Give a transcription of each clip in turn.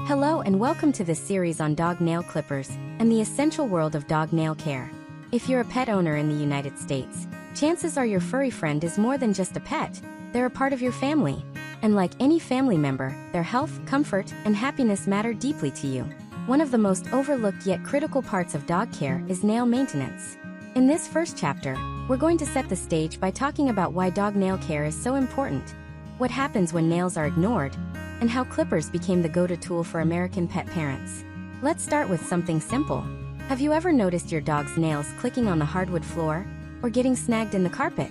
Hello and welcome to this series on dog nail clippers and the essential world of dog nail care. If you're a pet owner in the United States, chances are your furry friend is more than just a pet. They're a part of your family. And like any family member, their health, comfort, and happiness matter deeply to you. One of the most overlooked yet critical parts of dog care is nail maintenance. In this first chapter, we're going to set the stage by talking about why dog nail care is so important, what happens when nails are ignored, and how clippers became the go-to tool for American pet parents. Let's start with something simple. Have you ever noticed your dog's nails clicking on the hardwood floor, or getting snagged in the carpet?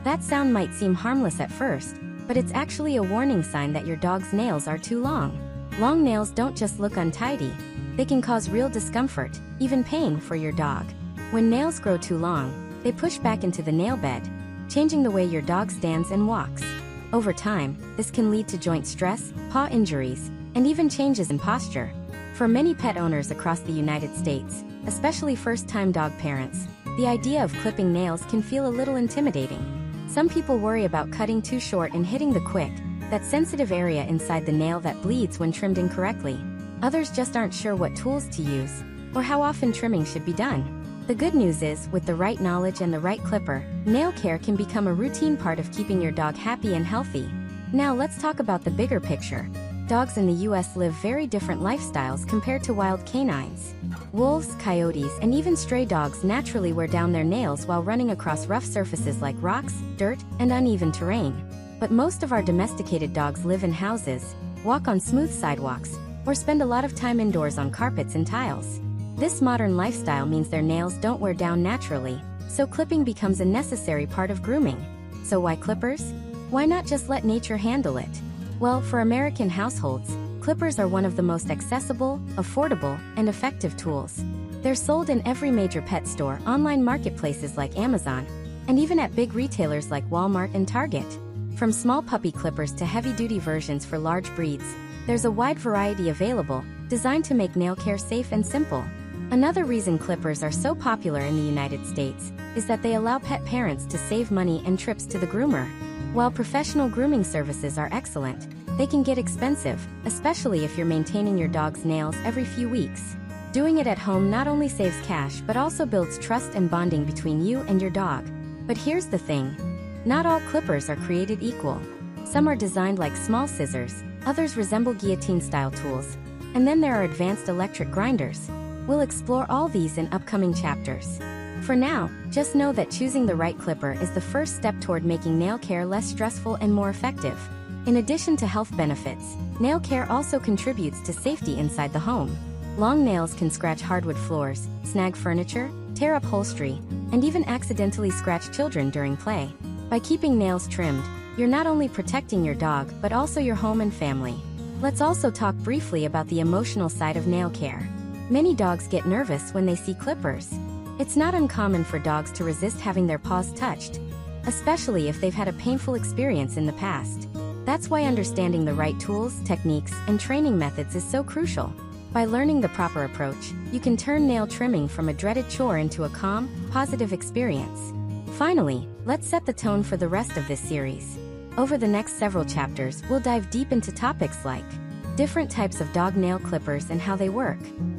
That sound might seem harmless at first, but it's actually a warning sign that your dog's nails are too long. Long nails don't just look untidy, they can cause real discomfort, even pain, for your dog. When nails grow too long, they push back into the nail bed, changing the way your dog stands and walks. Over time, this can lead to joint stress, paw injuries, and even changes in posture. For many pet owners across the United States, especially first-time dog parents, the idea of clipping nails can feel a little intimidating. Some people worry about cutting too short and hitting the quick, that sensitive area inside the nail that bleeds when trimmed incorrectly. Others just aren't sure what tools to use, or how often trimming should be done. The good news is, with the right knowledge and the right clipper, nail care can become a routine part of keeping your dog happy and healthy. Now let's talk about the bigger picture. Dogs in the US live very different lifestyles compared to wild canines. Wolves, coyotes, and even stray dogs naturally wear down their nails while running across rough surfaces like rocks, dirt, and uneven terrain. But most of our domesticated dogs live in houses, walk on smooth sidewalks, or spend a lot of time indoors on carpets and tiles. This modern lifestyle means their nails don't wear down naturally, so clipping becomes a necessary part of grooming. So why clippers? Why not just let nature handle it? Well, for American households, clippers are one of the most accessible, affordable, and effective tools. They're sold in every major pet store, online marketplaces like Amazon, and even at big retailers like Walmart and Target. From small puppy clippers to heavy-duty versions for large breeds, there's a wide variety available, designed to make nail care safe and simple. Another reason clippers are so popular in the United States is that they allow pet parents to save money and trips to the groomer. While professional grooming services are excellent, they can get expensive, especially if you're maintaining your dog's nails every few weeks. Doing it at home not only saves cash but also builds trust and bonding between you and your dog. But here's the thing. Not all clippers are created equal. Some are designed like small scissors, others resemble guillotine-style tools, and then there are advanced electric grinders. We'll explore all these in upcoming chapters. For now, just know that choosing the right clipper is the first step toward making nail care less stressful and more effective. In addition to health benefits, nail care also contributes to safety inside the home. Long nails can scratch hardwood floors, snag furniture, tear up upholstery, and even accidentally scratch children during play. By keeping nails trimmed, you're not only protecting your dog but also your home and family. Let's also talk briefly about the emotional side of nail care. Many dogs get nervous when they see clippers. It's not uncommon for dogs to resist having their paws touched, especially if they've had a painful experience in the past. That's why understanding the right tools, techniques, and training methods is so crucial. By learning the proper approach, you can turn nail trimming from a dreaded chore into a calm, positive experience. Finally, let's set the tone for the rest of this series. Over the next several chapters, we'll dive deep into topics like different types of dog nail clippers and how they work,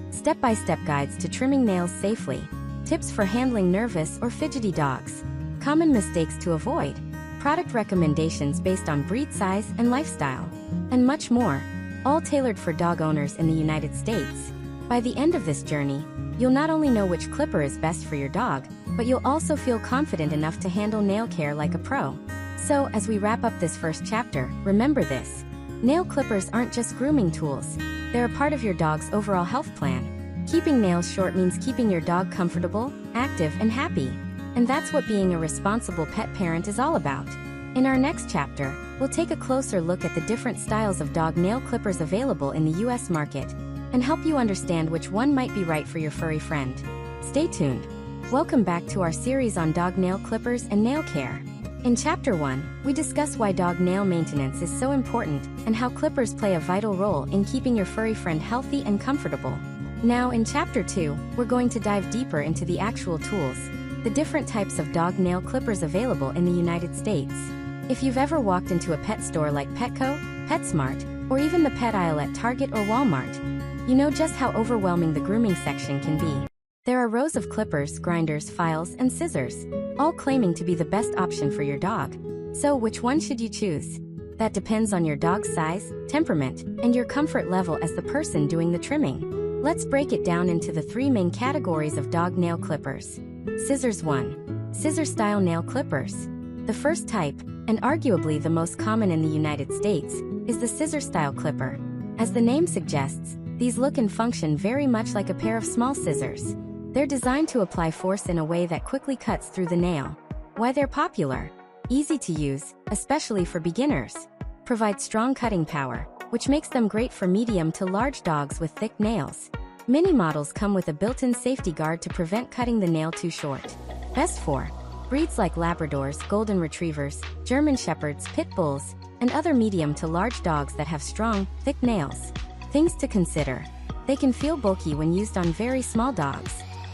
step-by-step guides to trimming nails safely, tips for handling nervous or fidgety dogs, common mistakes to avoid, product recommendations based on breed size and lifestyle, and much more, all tailored for dog owners in the United States. By the end of this journey, you'll not only know which clipper is best for your dog, but you'll also feel confident enough to handle nail care like a pro. So, as we wrap up this first chapter, remember this. Nail clippers aren't just grooming tools. They're a part of your dog's overall health plan. Keeping nails short means keeping your dog comfortable, active, and happy. And that's what being a responsible pet parent is all about. In our next chapter, we'll take a closer look at the different styles of dog nail clippers available in the US market, and help you understand which one might be right for your furry friend. Stay tuned. Welcome back to our series on dog nail clippers and nail care. In Chapter 1, we discuss why dog nail maintenance is so important and how clippers play a vital role in keeping your furry friend healthy and comfortable. Now in Chapter 2, we're going to dive deeper into the actual tools, the different types of dog nail clippers available in the United States. If you've ever walked into a pet store like Petco, PetSmart, or even the pet aisle at Target or Walmart, you know just how overwhelming the grooming section can be. There are rows of clippers, grinders, files, and scissors, all claiming to be the best option for your dog. So which one should you choose? That depends on your dog's size, temperament, and your comfort level as the person doing the trimming. Let's break it down into the three main categories of dog nail clippers. Scissors 1. Scissor-style nail clippers. The first type, and arguably the most common in the United States, is the scissor-style clipper. As the name suggests, these look and function very much like a pair of small scissors. They're designed to apply force in a way that quickly cuts through the nail. Why they're popular? Easy to use, especially for beginners. Provide strong cutting power, which makes them great for medium to large dogs with thick nails. Many models come with a built-in safety guard to prevent cutting the nail too short. Best for breeds like Labradors, Golden Retrievers, German Shepherds, Pit Bulls, and other medium to large dogs that have strong, thick nails. Things to consider. They can feel bulky when used on very small dogs.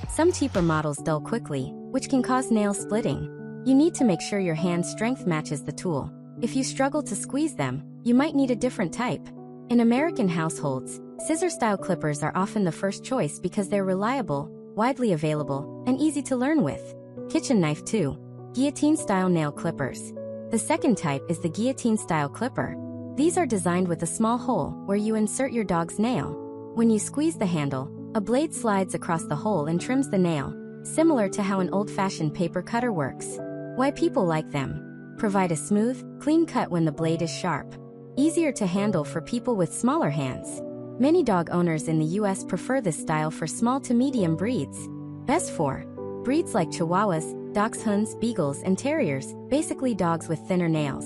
Some cheaper models dull quickly, which can cause nail splitting. You need to make sure your hand strength matches the tool. If you struggle to squeeze them, you might need a different type. In American households, scissor-style clippers are often the first choice because they're reliable, widely available, and easy to learn with. Kitchen knife 2. Guillotine-style nail clippers. The second type is the guillotine-style clipper. These are designed with a small hole where you insert your dog's nail. When you squeeze the handle, a blade slides across the hole and trims the nail, similar to how an old-fashioned paper cutter works. Why people like them? Provide a smooth, clean cut when the blade is sharp. Easier to handle for people with smaller hands. Many dog owners in the US prefer this style for small to medium breeds. Best for breeds like Chihuahuas, Dachshunds, Beagles, and Terriers, basically dogs with thinner nails.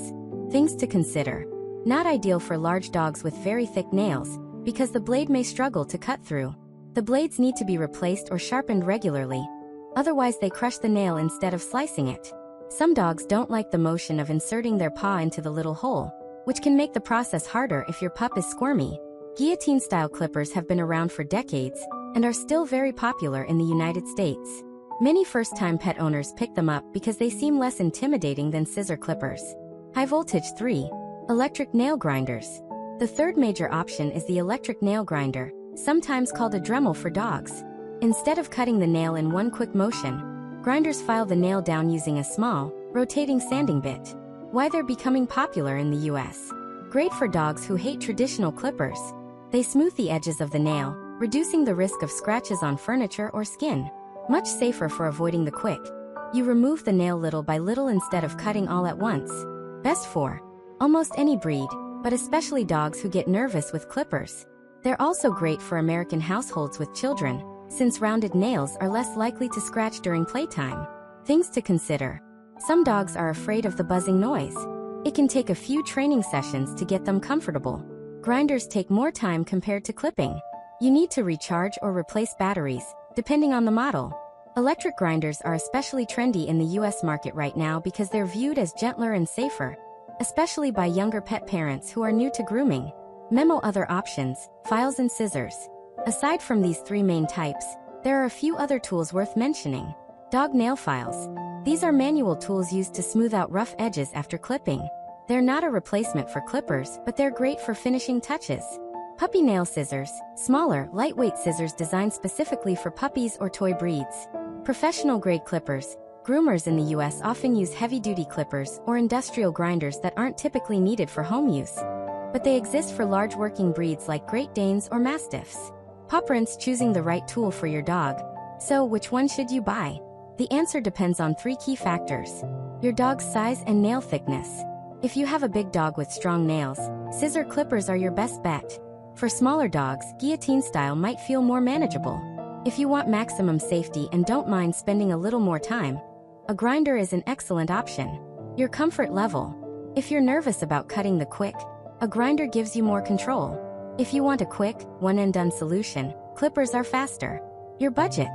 Things to consider. Not ideal for large dogs with very thick nails, because the blade may struggle to cut through. The blades need to be replaced or sharpened regularly. Otherwise they crush the nail instead of slicing it. Some dogs don't like the motion of inserting their paw into the little hole, which can make the process harder if your pup is squirmy. Guillotine-style clippers have been around for decades and are still very popular in the United States. Many first-time pet owners pick them up because they seem less intimidating than scissor clippers. High voltage 3. Electric nail grinders. The third major option is the electric nail grinder, sometimes called a Dremel for dogs. Instead of cutting the nail in one quick motion, grinders file the nail down using a small, rotating sanding bit. Why they're becoming popular in the US. Great for dogs who hate traditional clippers. They smooth the edges of the nail, reducing the risk of scratches on furniture or skin. Much safer for avoiding the quick. You remove the nail little by little instead of cutting all at once. Best for almost any breed, but especially dogs who get nervous with clippers. They're also great for American households with children, since rounded nails are less likely to scratch during playtime. Things to consider. Some dogs are afraid of the buzzing noise. It can take a few training sessions to get them comfortable. Grinders take more time compared to clipping. You need to recharge or replace batteries, depending on the model. Electric grinders are especially trendy in the US market right now because they're viewed as gentler and safer, especially by younger pet parents who are new to grooming. Memo other options, files and scissors. Aside from these three main types, there are a few other tools worth mentioning. Dog nail files. These are manual tools used to smooth out rough edges after clipping. They're not a replacement for clippers, but they're great for finishing touches. Puppy nail scissors. Smaller, lightweight scissors designed specifically for puppies or toy breeds. Professional-grade clippers. Groomers in the US often use heavy-duty clippers or industrial grinders that aren't typically needed for home use. But they exist for large working breeds like Great Danes or Mastiffs. Paw prints. Choosing the right tool for your dog. So, which one should you buy? The answer depends on three key factors. Your dog's size and nail thickness. If you have a big dog with strong nails, scissor clippers are your best bet. For smaller dogs, guillotine style might feel more manageable. If you want maximum safety and don't mind spending a little more time, a grinder is an excellent option. Your comfort level. If you're nervous about cutting the quick, a grinder gives you more control. If you want a quick, one-and-done solution, clippers are faster. Your budget.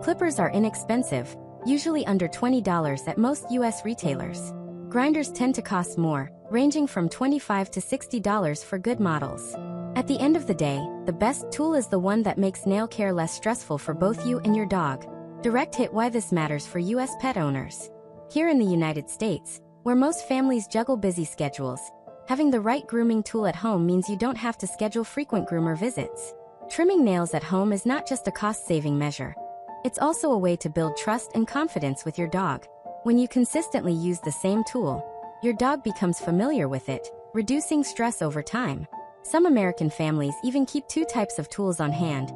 Clippers are inexpensive, usually under $20 at most US retailers. Grinders tend to cost more, ranging from $25 to $60 for good models. At the end of the day, the best tool is the one that makes nail care less stressful for both you and your dog. Direct hit why this matters for US pet owners. Here in the United States, where most families juggle busy schedules, Having the right grooming tool at home means you don't have to schedule frequent groomer visits. Trimming nails at home is not just a cost-saving measure. It's also a way to build trust and confidence with your dog. When you consistently use the same tool, your dog becomes familiar with it, reducing stress over time. Some American families even keep two types of tools on hand: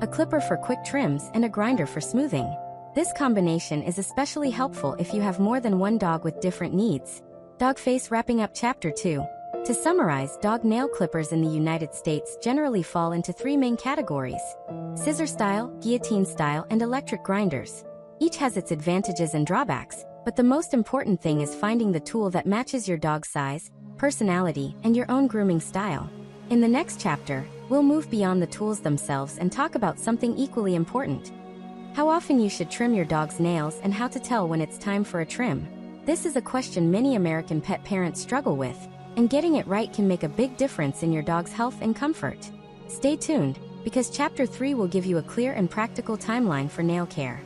a clipper for quick trims and a grinder for smoothing. This combination is especially helpful if you have more than one dog with different needs. Dog face. Wrapping up Chapter 2. To summarize, dog nail clippers in the United States generally fall into three main categories: scissor style, guillotine style, and electric grinders. Each has its advantages and drawbacks, but the most important thing is finding the tool that matches your dog's size, personality, and your own grooming style. In the next chapter, we'll move beyond the tools themselves and talk about something equally important: how often you should trim your dog's nails and how to tell when it's time for a trim. This is a question many American pet parents struggle with, and getting it right can make a big difference in your dog's health and comfort. Stay tuned, because Chapter 3 will give you a clear and practical timeline for nail care.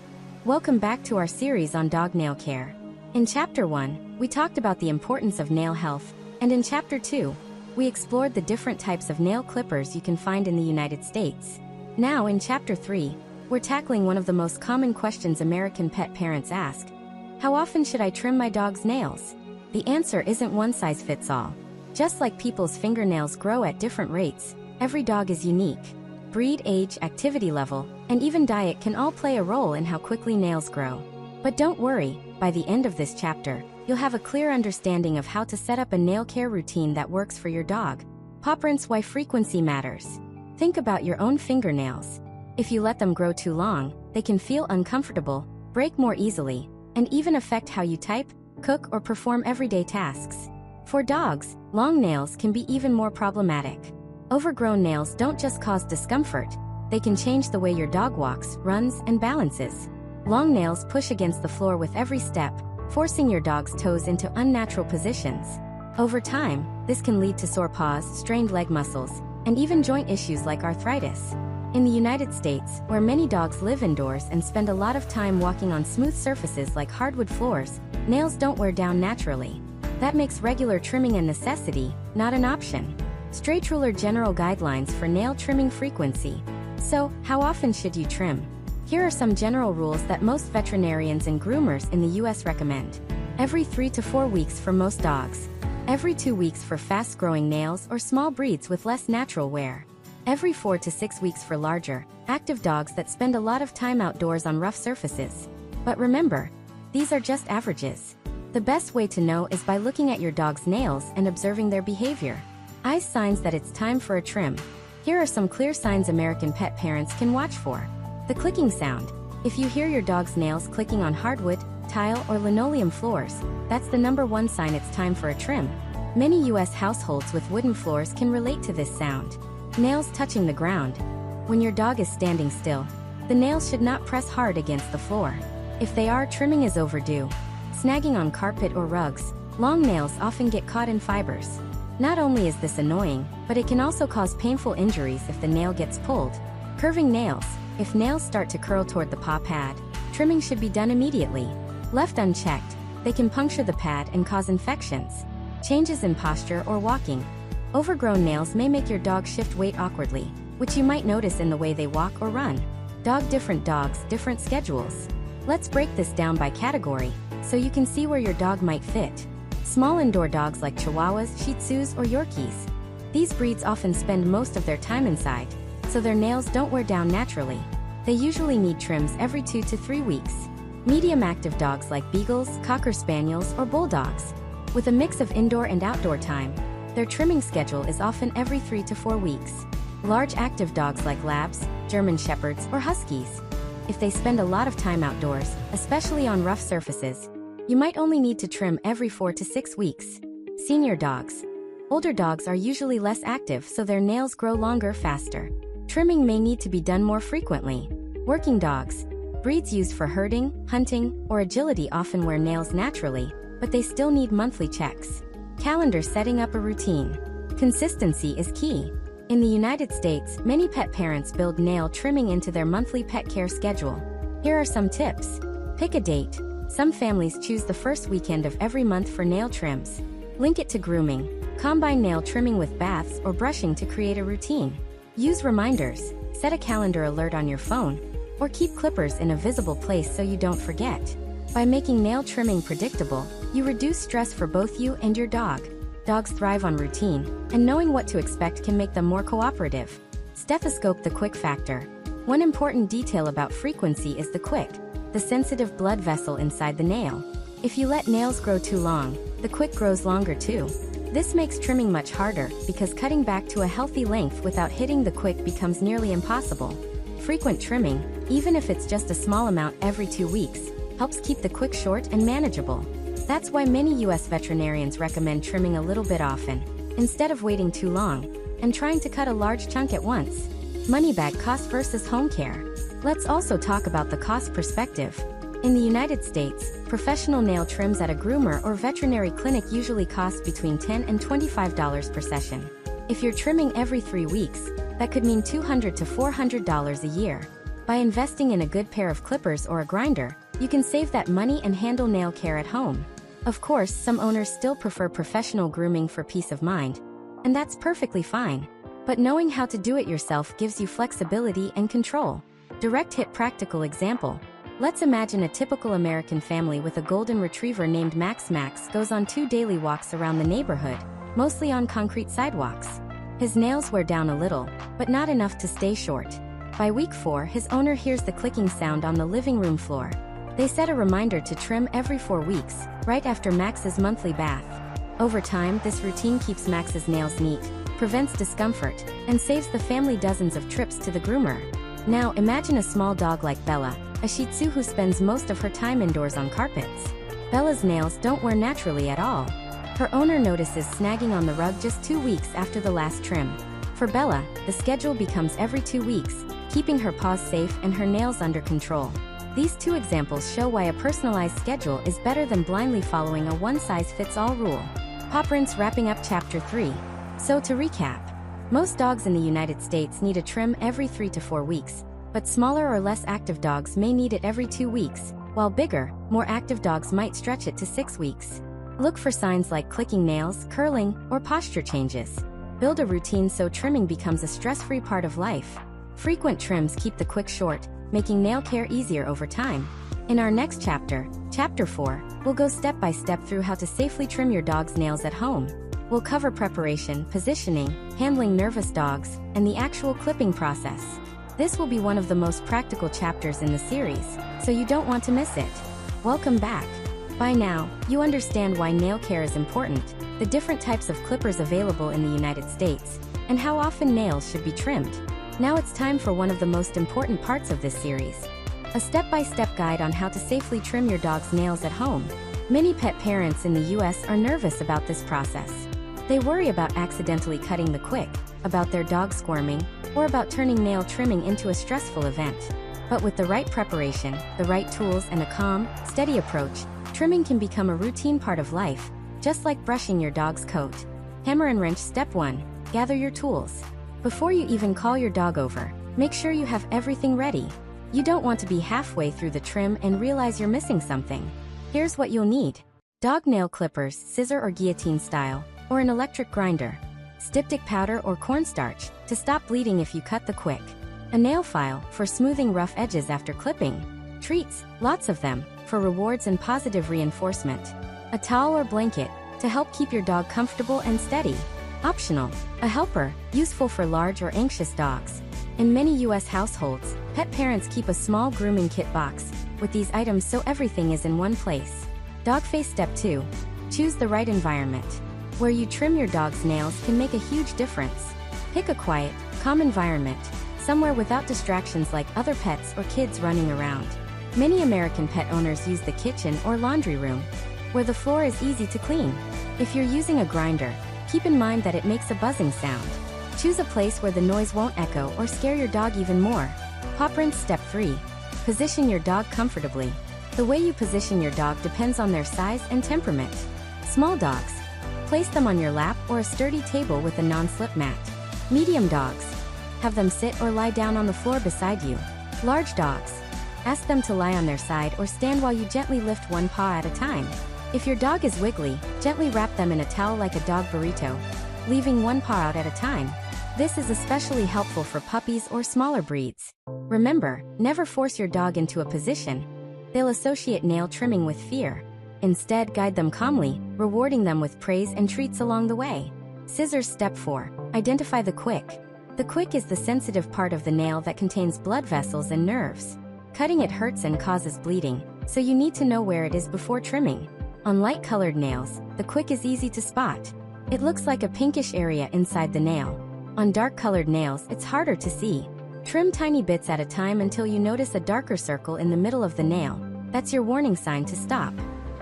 Welcome back to our series on dog nail care. In Chapter 1, we talked about the importance of nail health, and in Chapter 2, we explored the different types of nail clippers you can find in the United States. Now in Chapter 3, we're tackling one of the most common questions American pet parents ask: how often should I trim my dog's nails? The answer isn't one size fits all. Just like people's fingernails grow at different rates, every dog is unique. Breed, age, activity level, and even diet can all play a role in how quickly nails grow. But don't worry, by the end of this chapter, you'll have a clear understanding of how to set up a nail care routine that works for your dog. Pop rinse. Why frequency matters. Think about your own fingernails. If you let them grow too long, they can feel uncomfortable, break more easily, and even affect how you type, cook, or perform everyday tasks. For dogs, long nails can be even more problematic. Overgrown nails don't just cause discomfort, they can change the way your dog walks, runs, and balances. Long nails push against the floor with every step, forcing your dog's toes into unnatural positions. Over time, this can lead to sore paws, strained leg muscles, and even joint issues like arthritis. In the United States, where many dogs live indoors and spend a lot of time walking on smooth surfaces like hardwood floors, nails don't wear down naturally. That makes regular trimming a necessity, not an option. Stray Ruler General Guidelines for Nail Trimming Frequency. So, how often should you trim? Here are some general rules that most veterinarians and groomers in the US recommend. Every 3 to 4 weeks for most dogs. Every 2 weeks for fast-growing nails or small breeds with less natural wear. Every 4 to 6 weeks for larger, active dogs that spend a lot of time outdoors on rough surfaces. But remember, these are just averages. The best way to know is by looking at your dog's nails and observing their behavior. Eyes. Signs that it's time for a trim. Here are some clear signs American pet parents can watch for. The clicking sound. If you hear your dog's nails clicking on hardwood, tile, or linoleum floors, that's the #1 sign it's time for a trim. Many US households with wooden floors can relate to this sound. Nails touching the ground. When your dog is standing still, the nails should not press hard against the floor. If they are, trimming is overdue. Snagging on carpet or rugs. Long nails often get caught in fibers. Not only is this annoying, but it can also cause painful injuries if the nail gets pulled. Curving nails. If nails start to curl toward the paw pad, trimming should be done immediately. Left unchecked, they can puncture the pad and cause infections. Changes in posture or walking. Overgrown nails may make your dog shift weight awkwardly, which you might notice in the way they walk or run. Different dogs, different schedules. Let's break this down by category, so you can see where your dog might fit. Small indoor dogs like Chihuahuas, Shih Tzus, or Yorkies. These breeds often spend most of their time inside, so their nails don't wear down naturally. They usually need trims every 2 to 3 weeks. Medium active dogs like Beagles, Cocker Spaniels, or Bulldogs. With a mix of indoor and outdoor time, their trimming schedule is often every 3 to 4 weeks. Large active dogs like Labs, German Shepherds, or Huskies. If they spend a lot of time outdoors, especially on rough surfaces, you might only need to trim every 4 to 6 weeks. Senior dogs. Older dogs are usually less active, so their nails grow longer faster. Trimming may need to be done more frequently. Working dogs. Breeds used for herding, hunting, or agility often wear nails naturally, but they still need monthly checks. Calendar. Setting up a routine. Consistency is key. In the United States, many pet parents build nail trimming into their monthly pet care schedule. Here are some tips. Pick a date. Some families choose the first weekend of every month for nail trims. Link it to grooming. Combine nail trimming with baths or brushing to create a routine. Use reminders, set a calendar alert on your phone, or keep clippers in a visible place so you don't forget. By making nail trimming predictable, you reduce stress for both you and your dog. Dogs thrive on routine, and knowing what to expect can make them more cooperative. Stethoscope the quick factor. One important detail about frequency is the quick, the sensitive blood vessel inside the nail. If you let nails grow too long, the quick grows longer too. This makes trimming much harder because cutting back to a healthy length without hitting the quick becomes nearly impossible. Frequent trimming, even if it's just a small amount every 2 weeks, helps keep the quick short and manageable. That's why many US veterinarians recommend trimming a little bit often, instead of waiting too long and trying to cut a large chunk at once. Money bag cost versus home care. Let's also talk about the cost perspective. In the United States, professional nail trims at a groomer or veterinary clinic usually cost between $10 and $25 per session. If you're trimming every 3 weeks, that could mean $200 to $400 a year. By investing in a good pair of clippers or a grinder, you can save that money and handle nail care at home. Of course, some owners still prefer professional grooming for peace of mind, and that's perfectly fine. But knowing how to do it yourself gives you flexibility and control. Direct hit practical example. Let's imagine a typical American family with a golden retriever named Max. Max goes on 2 daily walks around the neighborhood, mostly on concrete sidewalks. His nails wear down a little, but not enough to stay short. By week 4, his owner hears the clicking sound on the living room floor. They set a reminder to trim every 4 weeks, right after Max's monthly bath. Over time, this routine keeps Max's nails neat, prevents discomfort, and saves the family dozens of trips to the groomer. Now imagine a small dog like Bella, a Shih Tzu who spends most of her time indoors on carpets. Bella's nails don't wear naturally at all. Her owner notices snagging on the rug just 2 weeks after the last trim. For Bella, the schedule becomes every 2 weeks, keeping her paws safe and her nails under control. These 2 examples show why a personalized schedule is better than blindly following a one-size-fits-all rule. Pop rinse wrapping up Chapter 3. So to recap, most dogs in the United States need a trim every 3 to 4 weeks, but smaller or less active dogs may need it every 2 weeks, while bigger, more active dogs might stretch it to 6 weeks. Look for signs like clicking nails, curling, or posture changes. Build a routine so trimming becomes a stress-free part of life. Frequent trims keep the quick short, making nail care easier over time. In our next chapter, Chapter 4, we'll go step by step through how to safely trim your dog's nails at home. We'll cover preparation, positioning, handling nervous dogs, and the actual clipping process. This will be one of the most practical chapters in the series, so you don't want to miss it. Welcome back. By now, you understand why nail care is important, the different types of clippers available in the United States, and how often nails should be trimmed. Now it's time for one of the most important parts of this series. A step-by-step guide on how to safely trim your dog's nails at home. Many pet parents in the US are nervous about this process. They worry about accidentally cutting the quick, about their dog squirming, or about turning nail trimming into a stressful event. But with the right preparation, the right tools, and a calm, steady approach, trimming can become a routine part of life, just like brushing your dog's coat. Hammer and wrench. Step 1. Gather your tools. Before you even call your dog over, make sure you have everything ready. You don't want to be halfway through the trim and realize you're missing something. Here's what you'll need. Dog nail clippers, scissor or guillotine style, or an electric grinder. Styptic powder or cornstarch, to stop bleeding if you cut the quick. A nail file, for smoothing rough edges after clipping. Treats, lots of them, for rewards and positive reinforcement. A towel or blanket, to help keep your dog comfortable and steady. Optional, a helper, useful for large or anxious dogs. In many US households, pet parents keep a small grooming kit box with these items so everything is in one place. Dog face. Step 2. Choose the right environment. Where you trim your dog's nails can make a huge difference. Pick a quiet, calm environment, somewhere without distractions like other pets or kids running around. Many American pet owners use the kitchen or laundry room, where the floor is easy to clean. If you're using a grinder, keep in mind that it makes a buzzing sound. Choose a place where the noise won't echo or scare your dog even more. Pop rinse. Step 3. Position your dog comfortably. The way you position your dog depends on their size and temperament. Small dogs, place them on your lap or a sturdy table with a non-slip mat. Medium dogs, have them sit or lie down on the floor beside you. Large dogs, ask them to lie on their side or stand while you gently lift one paw at a time. If your dog is wiggly, gently wrap them in a towel like a dog burrito, leaving one paw out at a time. This is especially helpful for puppies or smaller breeds. Remember, never force your dog into a position. They'll associate nail trimming with fear. Instead, guide them calmly, rewarding them with praise and treats along the way. Scissors. Step 4. Identify the quick. The quick is the sensitive part of the nail that contains blood vessels and nerves. Cutting it hurts and causes bleeding, so you need to know where it is before trimming. On light-colored nails, the quick is easy to spot. It looks like a pinkish area inside the nail. On dark-colored nails, it's harder to see. Trim tiny bits at a time until you notice a darker circle in the middle of the nail. That's your warning sign to stop.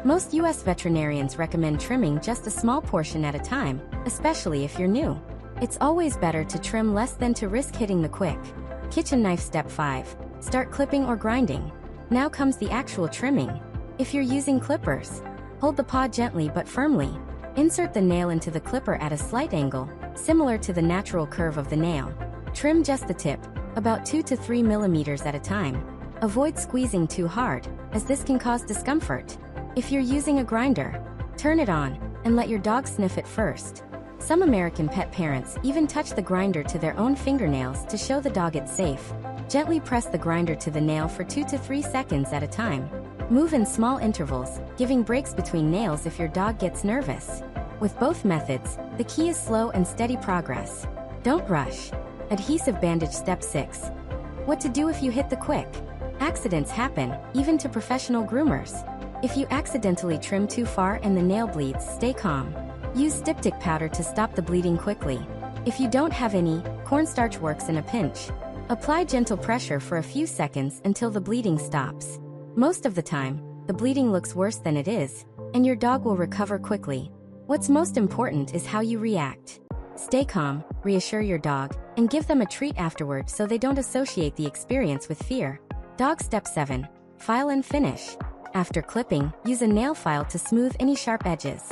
Most U.S. veterinarians recommend trimming just a small portion at a time, especially if you're new. It's always better to trim less than to risk hitting the quick. Kitchen knife. Step 5. Start clipping or grinding. Now comes the actual trimming. If you're using clippers, hold the paw gently but firmly. Insert the nail into the clipper at a slight angle, similar to the natural curve of the nail. Trim just the tip, about 2 to 3 millimeters at a time. Avoid squeezing too hard, as this can cause discomfort. If you're using a grinder, turn it on, and let your dog sniff it first. Some American pet parents even touch the grinder to their own fingernails to show the dog it's safe. Gently press the grinder to the nail for 2 to 3 seconds at a time. Move in small intervals, giving breaks between nails if your dog gets nervous. With both methods, the key is slow and steady progress. Don't rush. Adhesive bandage. Step 6. What to do if you hit the quick? Accidents happen, even to professional groomers. If you accidentally trim too far and the nail bleeds, stay calm. Use styptic powder to stop the bleeding quickly. If you don't have any, cornstarch works in a pinch. Apply gentle pressure for a few seconds until the bleeding stops. Most of the time, the bleeding looks worse than it is, and your dog will recover quickly. What's most important is how you react. Stay calm, reassure your dog, and give them a treat afterward so they don't associate the experience with fear. Dog. Step 7. File and finish. After clipping, use a nail file to smooth any sharp edges.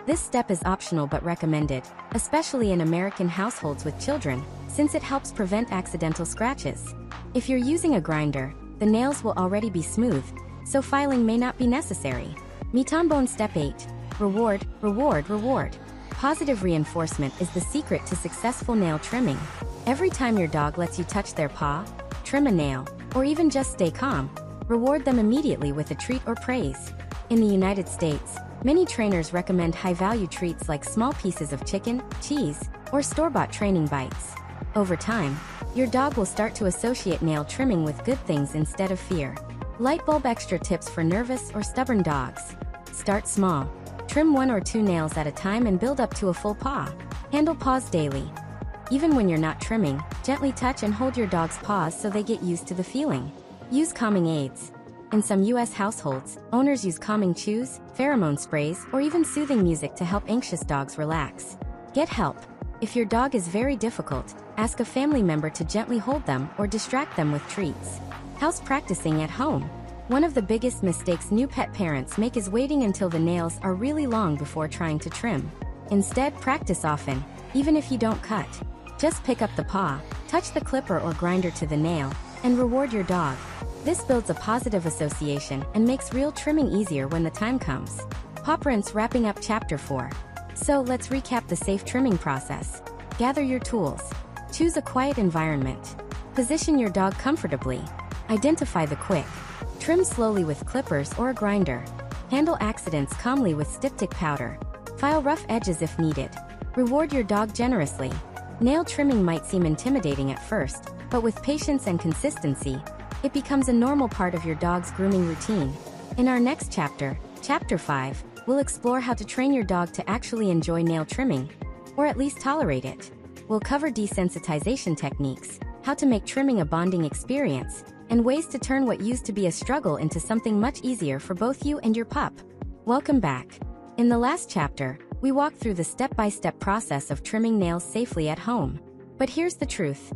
This step is optional but recommended, especially in American households with children, since it helps prevent accidental scratches. If you're using a grinder, the nails will already be smooth, so filing may not be necessary. Meat on bone. Step 8. Reward, reward, reward. Positive reinforcement is the secret to successful nail trimming. Every time your dog lets you touch their paw, trim a nail, or even just stay calm, reward them immediately with a treat or praise. In the United States, many trainers recommend high-value treats like small pieces of chicken, cheese, or store-bought training bites. Over time, your dog will start to associate nail trimming with good things instead of fear. Light bulb. Extra tips for nervous or stubborn dogs. Start small. Trim 1 or 2 nails at a time and build up to a full paw. Handle paws daily. Even when you're not trimming, gently touch and hold your dog's paws so they get used to the feeling. Use calming aids. In some U.S. households, owners use calming chews, pheromone sprays, or even soothing music to help anxious dogs relax. Get help. If your dog is very difficult, ask a family member to gently hold them or distract them with treats. House practicing at home. One of the biggest mistakes new pet parents make is waiting until the nails are really long before trying to trim. Instead, practice often, even if you don't cut. Just pick up the paw, touch the clipper or grinder to the nail, and reward your dog. This builds a positive association and makes real trimming easier when the time comes. Paw prints. Wrapping up Chapter 4. So let's recap the safe trimming process. Gather your tools. Choose a quiet environment. Position your dog comfortably. Identify the quick. Trim slowly with clippers or a grinder. Handle accidents calmly with styptic powder. File rough edges if needed. Reward your dog generously. Nail trimming might seem intimidating at first, but with patience and consistency, it becomes a normal part of your dog's grooming routine. In our next chapter, Chapter 5, we'll explore how to train your dog to actually enjoy nail trimming, or at least tolerate it. We'll cover desensitization techniques, how to make trimming a bonding experience, and ways to turn what used to be a struggle into something much easier for both you and your pup. Welcome back. In the last chapter, we walked through the step-by-step process of trimming nails safely at home. But here's the truth.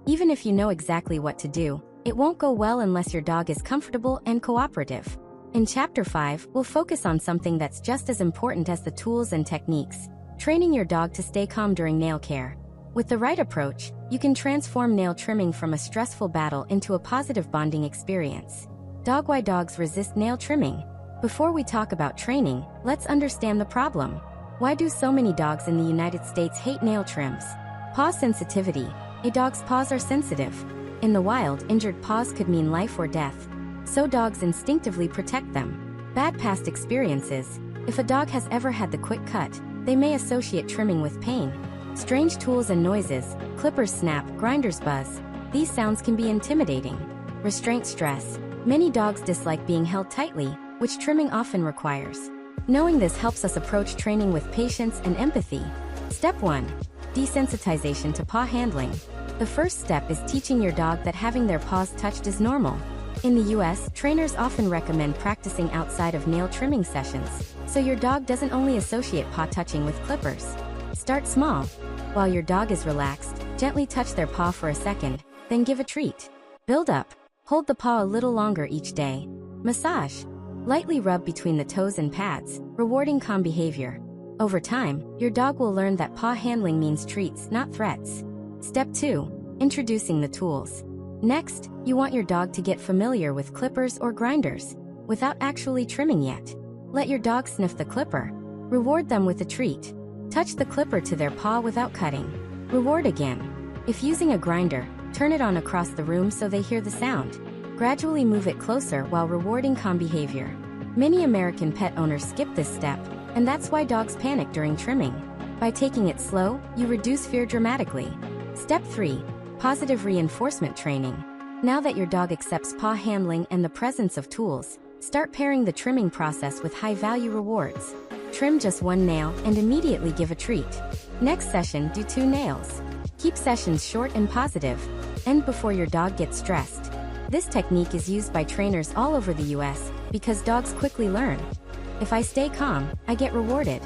Even if you know exactly what to do, it won't go well unless your dog is comfortable and cooperative. In Chapter 5, we'll focus on something that's just as important as the tools and techniques: training your dog to stay calm during nail care. With the right approach, you can transform nail trimming from a stressful battle into a positive bonding experience. Why dogs resist nail trimming. Before we talk about training, let's understand the problem. Why do so many dogs in the United States hate nail trims? Paw sensitivity. A dog's paws are sensitive. In the wild, injured paws could mean life or death, so dogs instinctively protect them. Bad past experiences. If a dog has ever had the quick cut, they may associate trimming with pain. Strange tools and noises, clippers snap, grinders buzz. These sounds can be intimidating. Restraint stress. Many dogs dislike being held tightly, which trimming often requires. Knowing this helps us approach training with patience and empathy. Step 1. Desensitization to paw handling. The first step is teaching your dog that having their paws touched is normal. In the US, trainers often recommend practicing outside of nail trimming sessions, so your dog doesn't only associate paw touching with clippers. Start small. While your dog is relaxed, gently touch their paw for a second, then give a treat. Build up. Hold the paw a little longer each day. Massage. Lightly rub between the toes and pads, rewarding calm behavior. Over time, your dog will learn that paw handling means treats, not threats. Step 2. Introducing the tools. Next, you want your dog to get familiar with clippers or grinders, without actually trimming yet. Let your dog sniff the clipper. Reward them with a treat. Touch the clipper to their paw without cutting. Reward again. If using a grinder, turn it on across the room so they hear the sound. Gradually move it closer while rewarding calm behavior. Many American pet owners skip this step, and that's why dogs panic during trimming. By taking it slow, you reduce fear dramatically. Step 3. Positive reinforcement training. Now that your dog accepts paw handling and the presence of tools, start pairing the trimming process with high-value rewards. Trim just one nail and immediately give a treat. Next session, do 2 nails. Keep sessions short and positive. End before your dog gets stressed. This technique is used by trainers all over the US because dogs quickly learn. If I stay calm, I get rewarded.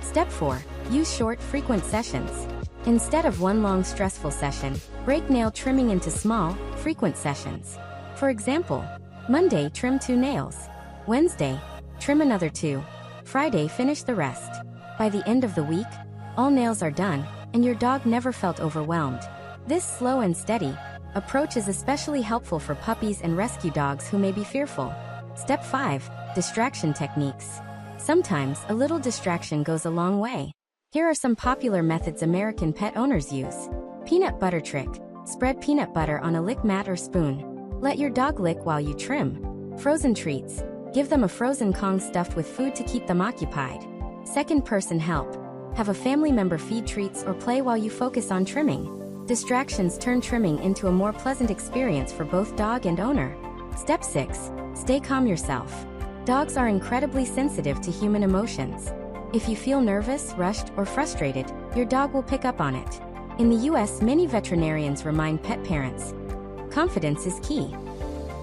Step 4. Use short, frequent sessions. Instead of one long, stressful session, break nail trimming into small, frequent sessions. For example, Monday, trim 2 nails. Wednesday, trim another 2. Friday, finish the rest. By the end of the week, all nails are done, and your dog never felt overwhelmed. This slow and steady approach is especially helpful for puppies and rescue dogs who may be fearful. Step 5. Distraction techniques. Sometimes, a little distraction goes a long way. Here are some popular methods American pet owners use. Peanut butter trick. Spread peanut butter on a lick mat or spoon. Let your dog lick while you trim. Frozen treats. Give them a frozen Kong stuffed with food to keep them occupied. Second person help. Have a family member feed treats or play while you focus on trimming. Distractions turn trimming into a more pleasant experience for both dog and owner. Step 6. Stay calm yourself. Dogs are incredibly sensitive to human emotions. If you feel nervous, rushed, or frustrated, your dog will pick up on it. In the US, many veterinarians remind pet parents, confidence is key.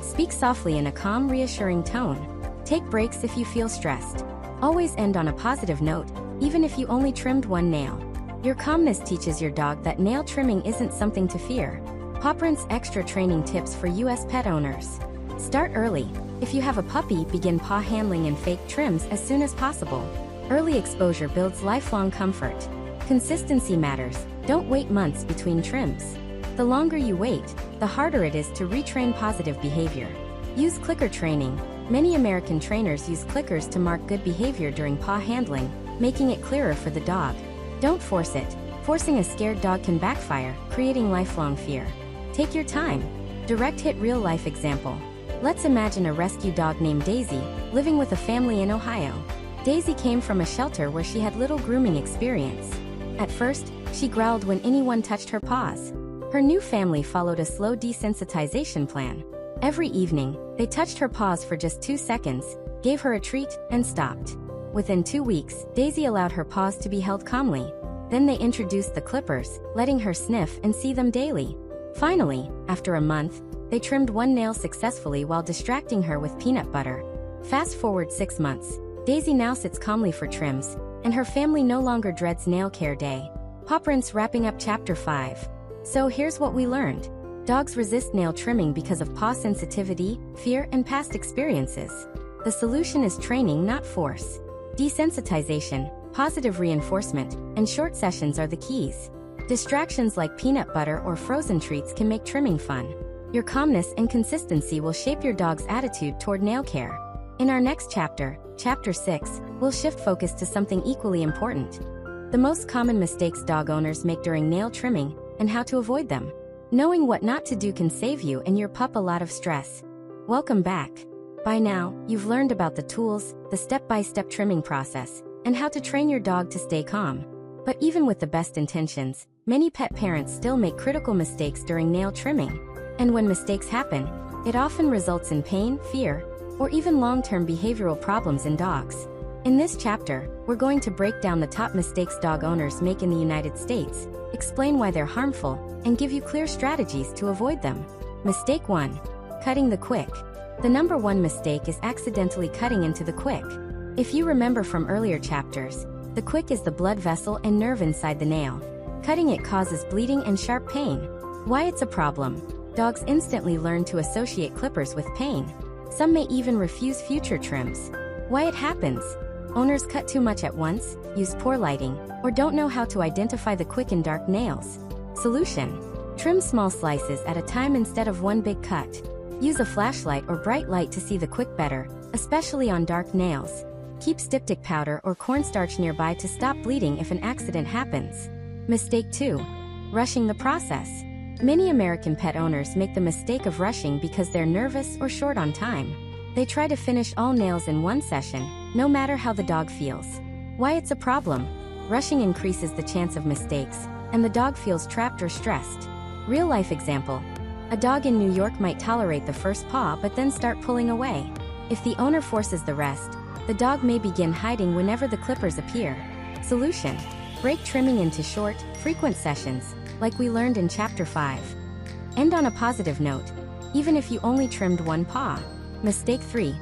Speak softly in a calm, reassuring tone. Take breaks if you feel stressed. Always end on a positive note, even if you only trimmed 1 nail. Your calmness teaches your dog that nail trimming isn't something to fear. Paw Prints extra training tips for US pet owners. Start early. If you have a puppy, begin paw handling and fake trims as soon as possible. Early exposure builds lifelong comfort. Consistency matters. Don't wait months between trims. The longer you wait, the harder it is to retrain positive behavior. Use clicker training. Many American trainers use clickers to mark good behavior during paw handling, making it clearer for the dog. Don't force it. Forcing a scared dog can backfire, creating lifelong fear. Take your time. Direct hit real-life example. Let's imagine a rescue dog named Daisy, living with a family in Ohio. Daisy came from a shelter where she had little grooming experience. At first, she growled when anyone touched her paws. Her new family followed a slow desensitization plan. Every evening, they touched her paws for just 2 seconds, gave her a treat, and stopped. Within 2 weeks, Daisy allowed her paws to be held calmly. Then they introduced the clippers, letting her sniff and see them daily. Finally, after a month, they trimmed 1 nail successfully while distracting her with peanut butter. Fast forward 6 months, Daisy now sits calmly for trims, and her family no longer dreads nail care day. Paw Prints wrapping up Chapter 5. So here's what we learned. Dogs resist nail trimming because of paw sensitivity, fear, and past experiences. The solution is training, not force. Desensitization, positive reinforcement, and short sessions are the keys. Distractions like peanut butter or frozen treats can make trimming fun. Your calmness and consistency will shape your dog's attitude toward nail care. In our next chapter, Chapter 6, we'll shift focus to something equally important. The most common mistakes dog owners make during nail trimming, and how to avoid them. Knowing what not to do can save you and your pup a lot of stress. Welcome back. By now, you've learned about the tools, the step-by-step trimming process, and how to train your dog to stay calm. But even with the best intentions, many pet parents still make critical mistakes during nail trimming. And when mistakes happen, it often results in pain, fear, or even long-term behavioral problems in dogs. In this chapter, we're going to break down the top mistakes dog owners make in the United States, explain why they're harmful, and give you clear strategies to avoid them. Mistake 1. Cutting the quick. The number one mistake is accidentally cutting into the quick. If you remember from earlier chapters, the quick is the blood vessel and nerve inside the nail. Cutting it causes bleeding and sharp pain. Why it's a problem? Dogs instantly learn to associate clippers with pain. Some may even refuse future trims. Why it happens? Owners cut too much at once, use poor lighting, or don't know how to identify the quick and dark nails. Solution: trim small slices at a time instead of one big cut. Use a flashlight or bright light to see the quick better, especially on dark nails. Keep styptic powder or cornstarch nearby to stop bleeding if an accident happens. Mistake 2. Rushing the process. Many American pet owners make the mistake of rushing because they're nervous or short on time. They try to finish all nails in one session, no matter how the dog feels. Why it's a problem? Rushing increases the chance of mistakes, and the dog feels trapped or stressed. Real-life example. A dog in New York might tolerate the first paw but then start pulling away. If the owner forces the rest, the dog may begin hiding whenever the clippers appear. Solution: break trimming into short, frequent sessions, like we learned in Chapter 5. End on a positive note, even if you only trimmed one paw. Mistake 3.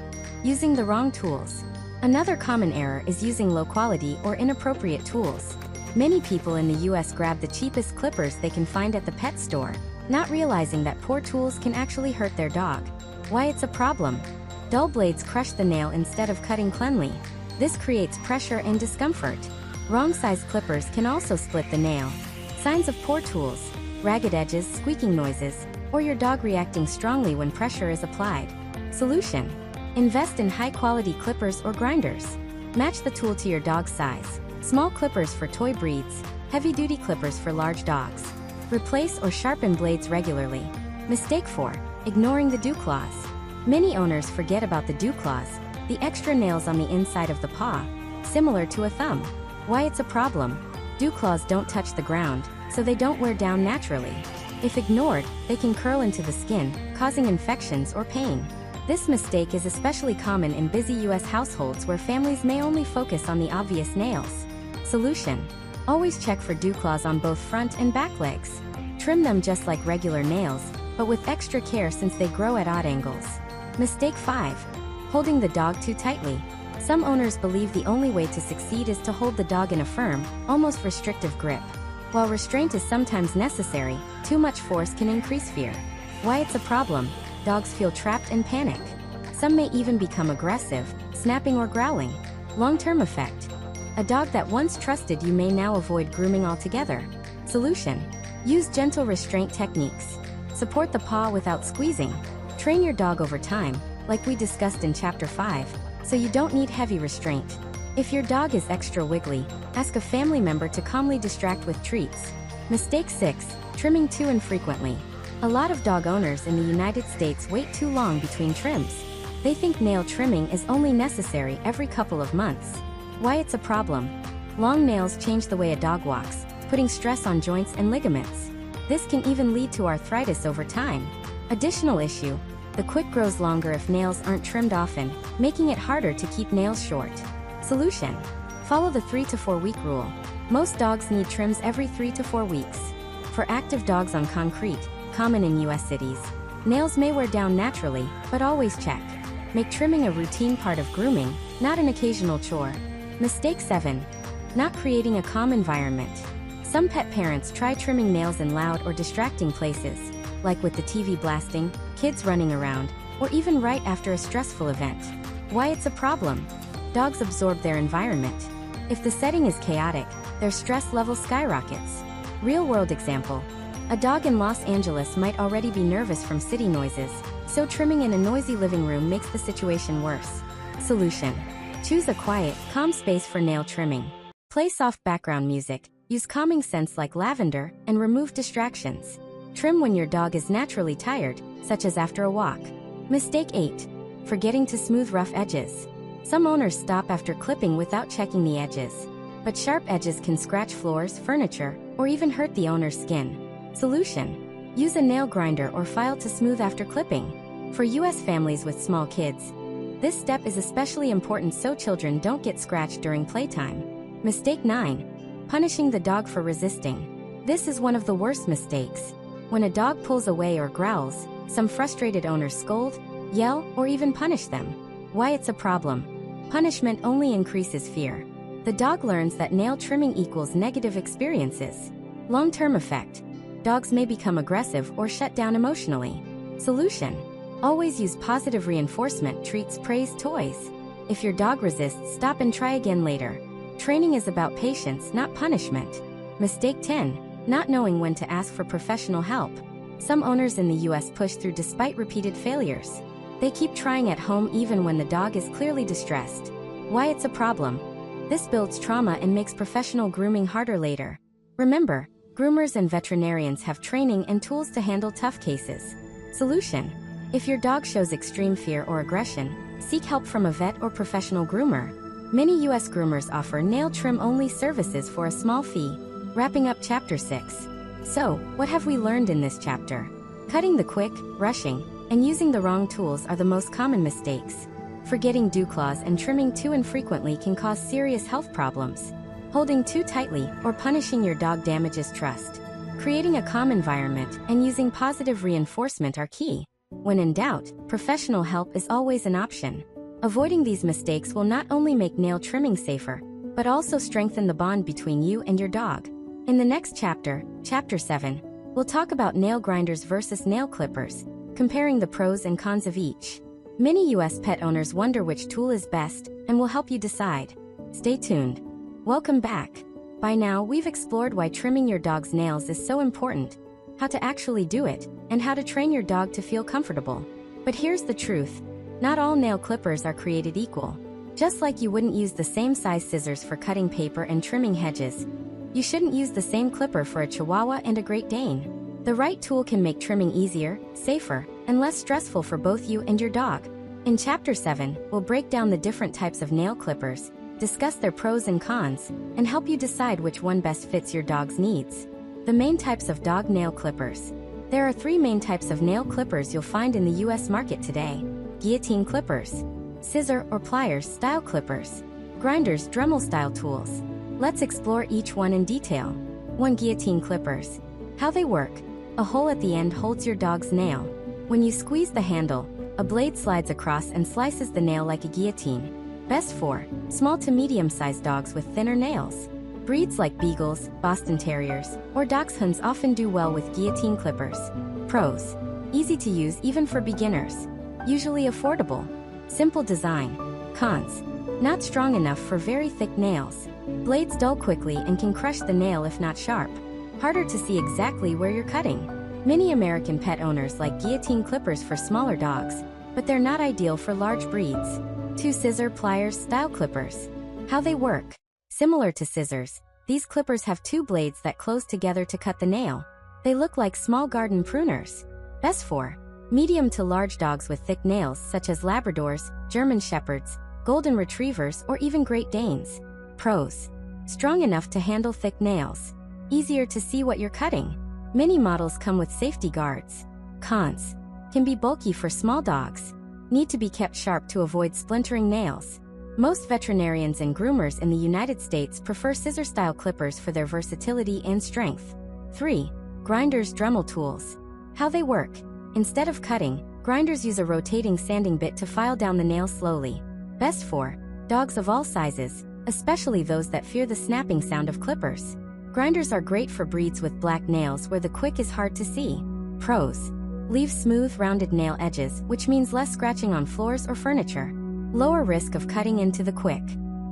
Using the wrong tools. Another common error is using low-quality or inappropriate tools. Many people in the US grab the cheapest clippers they can find at the pet store, not realizing that poor tools can actually hurt their dog. Why it's a problem? Dull blades crush the nail instead of cutting cleanly. This creates pressure and discomfort. Wrong-sized clippers can also split the nail. Signs of poor tools: ragged edges, squeaking noises, or your dog reacting strongly when pressure is applied. Solution: invest in high-quality clippers or grinders. Match the tool to your dog's size. Small clippers for toy breeds, heavy-duty clippers for large dogs. Replace or sharpen blades regularly. Mistake 4. Ignoring the dew claws. Many owners forget about the dew claws, the extra nails on the inside of the paw, similar to a thumb. Why it's a problem? Dew claws don't touch the ground, so they don't wear down naturally. If ignored, they can curl into the skin, causing infections or pain. This mistake is especially common in busy US households where families may only focus on the obvious nails. Solution: always check for dew claws on both front and back legs. Trim them just like regular nails, but with extra care since they grow at odd angles. Mistake 5. Holding the dog too tightly. Some owners believe the only way to succeed is to hold the dog in a firm, almost restrictive grip. While restraint is sometimes necessary, too much force can increase fear. Why it's a problem? Dogs feel trapped and panic. Some may even become aggressive, snapping or growling. Long-term effect. A dog that once trusted you may now avoid grooming altogether. Solution: use gentle restraint techniques. Support the paw without squeezing. Train your dog over time, like we discussed in Chapter 5, so you don't need heavy restraint. If your dog is extra wiggly, ask a family member to calmly distract with treats. Mistake 6. Trimming too infrequently. A lot of dog owners in the United States wait too long between trims. They think nail trimming is only necessary every couple of months. Why it's a problem? Long nails change the way a dog walks, putting stress on joints and ligaments. This can even lead to arthritis over time. Additional issue: the quick grows longer if nails aren't trimmed often, making it harder to keep nails short. Solution: follow the 3 to 4 week rule. Most dogs need trims every 3 to 4 weeks. For active dogs on concrete, common in US cities, nails may wear down naturally, but always check. Make trimming a routine part of grooming, not an occasional chore. Mistake 7. Not creating a calm environment. Some pet parents try trimming nails in loud or distracting places, like with the TV blasting, kids running around, or even right after a stressful event. Why it's a problem? Dogs absorb their environment. If the setting is chaotic, their stress level skyrockets. Real-world example. A dog in Los Angeles might already be nervous from city noises, so trimming in a noisy living room makes the situation worse. Solution: choose a quiet, calm space for nail trimming. Play soft background music, use calming scents like lavender, and remove distractions. Trim when your dog is naturally tired, such as after a walk. Mistake 8. Forgetting to smooth rough edges. Some owners stop after clipping without checking the edges. But sharp edges can scratch floors, furniture, or even hurt the owner's skin. Solution: use a nail grinder or file to smooth after clipping. For US families with small kids, this step is especially important so children don't get scratched during playtime. Mistake 9. Punishing the dog for resisting. This is one of the worst mistakes. When a dog pulls away or growls, some frustrated owners scold, yell, or even punish them. Why it's a problem? Punishment only increases fear. The dog learns that nail trimming equals negative experiences. Long-term effect: dogs may become aggressive or shut down emotionally. Solution: always use positive reinforcement, treats, praise, toys. If your dog resists, stop and try again later. Training is about patience, not punishment. Mistake 10. Not knowing when to ask for professional help. Some owners in the US push through despite repeated failures. They keep trying at home even when the dog is clearly distressed. Why it's a problem? This builds trauma and makes professional grooming harder later. Remember, groomers and veterinarians have training and tools to handle tough cases. Solution: if your dog shows extreme fear or aggression, seek help from a vet or professional groomer. Many US groomers offer nail trim-only services for a small fee. Wrapping up Chapter 6. So, what have we learned in this chapter? Cutting the quick, rushing, and using the wrong tools are the most common mistakes. Forgetting dew claws and trimming too infrequently can cause serious health problems. Holding too tightly or punishing your dog damages trust. Creating a calm environment and using positive reinforcement are key. When in doubt, professional help is always an option. Avoiding these mistakes will not only make nail trimming safer, but also strengthen the bond between you and your dog. In the next chapter, Chapter 7, we'll talk about nail grinders versus nail clippers, comparing the pros and cons of each. Many US pet owners wonder which tool is best and will help you decide. Stay tuned. Welcome back. By now, we've explored why trimming your dog's nails is so important, how to actually do it, and how to train your dog to feel comfortable. But here's the truth. Not all nail clippers are created equal. Just like you wouldn't use the same size scissors for cutting paper and trimming hedges, you shouldn't use the same clipper for a Chihuahua and a Great Dane. The right tool can make trimming easier, safer, and less stressful for both you and your dog. In Chapter 7, we'll break down the different types of nail clippers, discuss their pros and cons, and help you decide which one best fits your dog's needs. The main types of dog nail clippers. There are 3 main types of nail clippers you'll find in the US market today. Guillotine clippers, scissor or pliers style clippers, grinders, Dremel style tools. Let's explore each one in detail. 1. Guillotine clippers. How they work. A hole at the end holds your dog's nail. When you squeeze the handle, a blade slides across and slices the nail like a guillotine. Best for small to medium-sized dogs with thinner nails. Breeds like Beagles, Boston Terriers, or Dachshunds often do well with guillotine clippers. Pros. Easy to use even for beginners. Usually affordable. Simple design. Cons. Not strong enough for very thick nails. Blades dull quickly and can crush the nail if not sharp. Harder to see exactly where you're cutting. Many American pet owners like guillotine clippers for smaller dogs, but they're not ideal for large breeds. 2. Scissor pliers style clippers. How they work. Similar to scissors, these clippers have 2 blades that close together to cut the nail. They look like small garden pruners. Best for medium to large dogs with thick nails such as Labradors, German Shepherds, Golden Retrievers, or even Great Danes. Pros. Strong enough to handle thick nails. Easier to see what you're cutting. Many models come with safety guards. Cons. Can be bulky for small dogs. Need to be kept sharp to avoid splintering nails. Most veterinarians and groomers in the United States prefer scissor-style clippers for their versatility and strength. 3. Grinders Dremel tools. How they work. Instead of cutting, grinders use a rotating sanding bit to file down the nail slowly. Best for dogs of all sizes, especially those that fear the snapping sound of clippers. Grinders are great for breeds with black nails where the quick is hard to see. Pros. Leave smooth, rounded nail edges, which means less scratching on floors or furniture. Lower risk of cutting into the quick.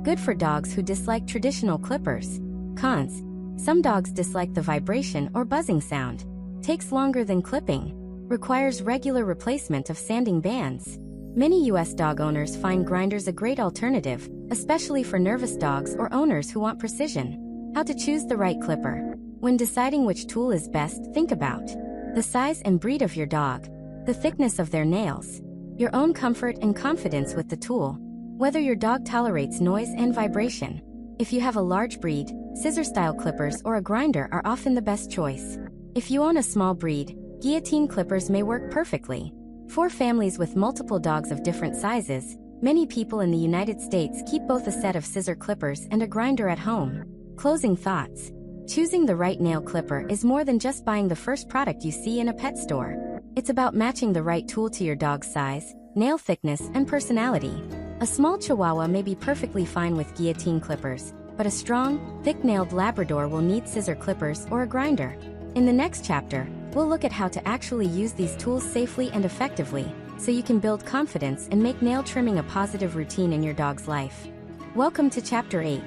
Good for dogs who dislike traditional clippers. Cons. Some dogs dislike the vibration or buzzing sound. Takes longer than clipping. Requires regular replacement of sanding bands. Many US dog owners find grinders a great alternative, especially for nervous dogs or owners who want precision. How to choose the right clipper. When deciding which tool is best, think about the size and breed of your dog, the thickness of their nails, your own comfort and confidence with the tool, whether your dog tolerates noise and vibration. If you have a large breed, scissor-style clippers or a grinder are often the best choice. If you own a small breed, guillotine clippers may work perfectly. For families with multiple dogs of different sizes, many people in the United States keep both a set of scissor clippers and a grinder at home. Closing thoughts. Choosing the right nail clipper is more than just buying the first product you see in a pet store. It's about matching the right tool to your dog's size, nail thickness, and personality. A small Chihuahua may be perfectly fine with guillotine clippers, but a strong, thick-nailed Labrador will need scissor clippers or a grinder. In the next chapter, we'll look at how to actually use these tools safely and effectively, so you can build confidence and make nail trimming a positive routine in your dog's life. Welcome to Chapter 8.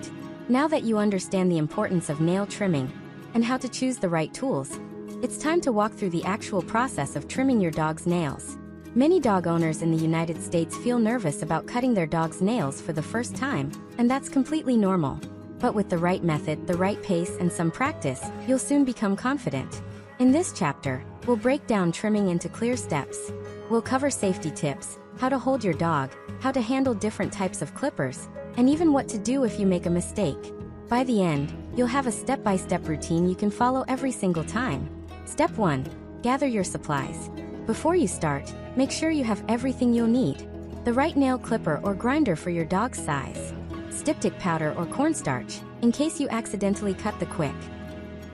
Now that you understand the importance of nail trimming and how to choose the right tools, it's time to walk through the actual process of trimming your dog's nails. Many dog owners in the United States feel nervous about cutting their dog's nails for the first time, and that's completely normal. But with the right method, the right pace, and some practice, you'll soon become confident. In this chapter, we'll break down trimming into clear steps. We'll cover safety tips, how to hold your dog, how to handle different types of clippers, and even what to do if you make a mistake. By the end, you'll have a step-by-step routine you can follow every single time. Step 1. Gather your supplies. Before you start, make sure you have everything you'll need. The right nail clipper or grinder for your dog's size. Styptic powder or cornstarch, in case you accidentally cut the quick.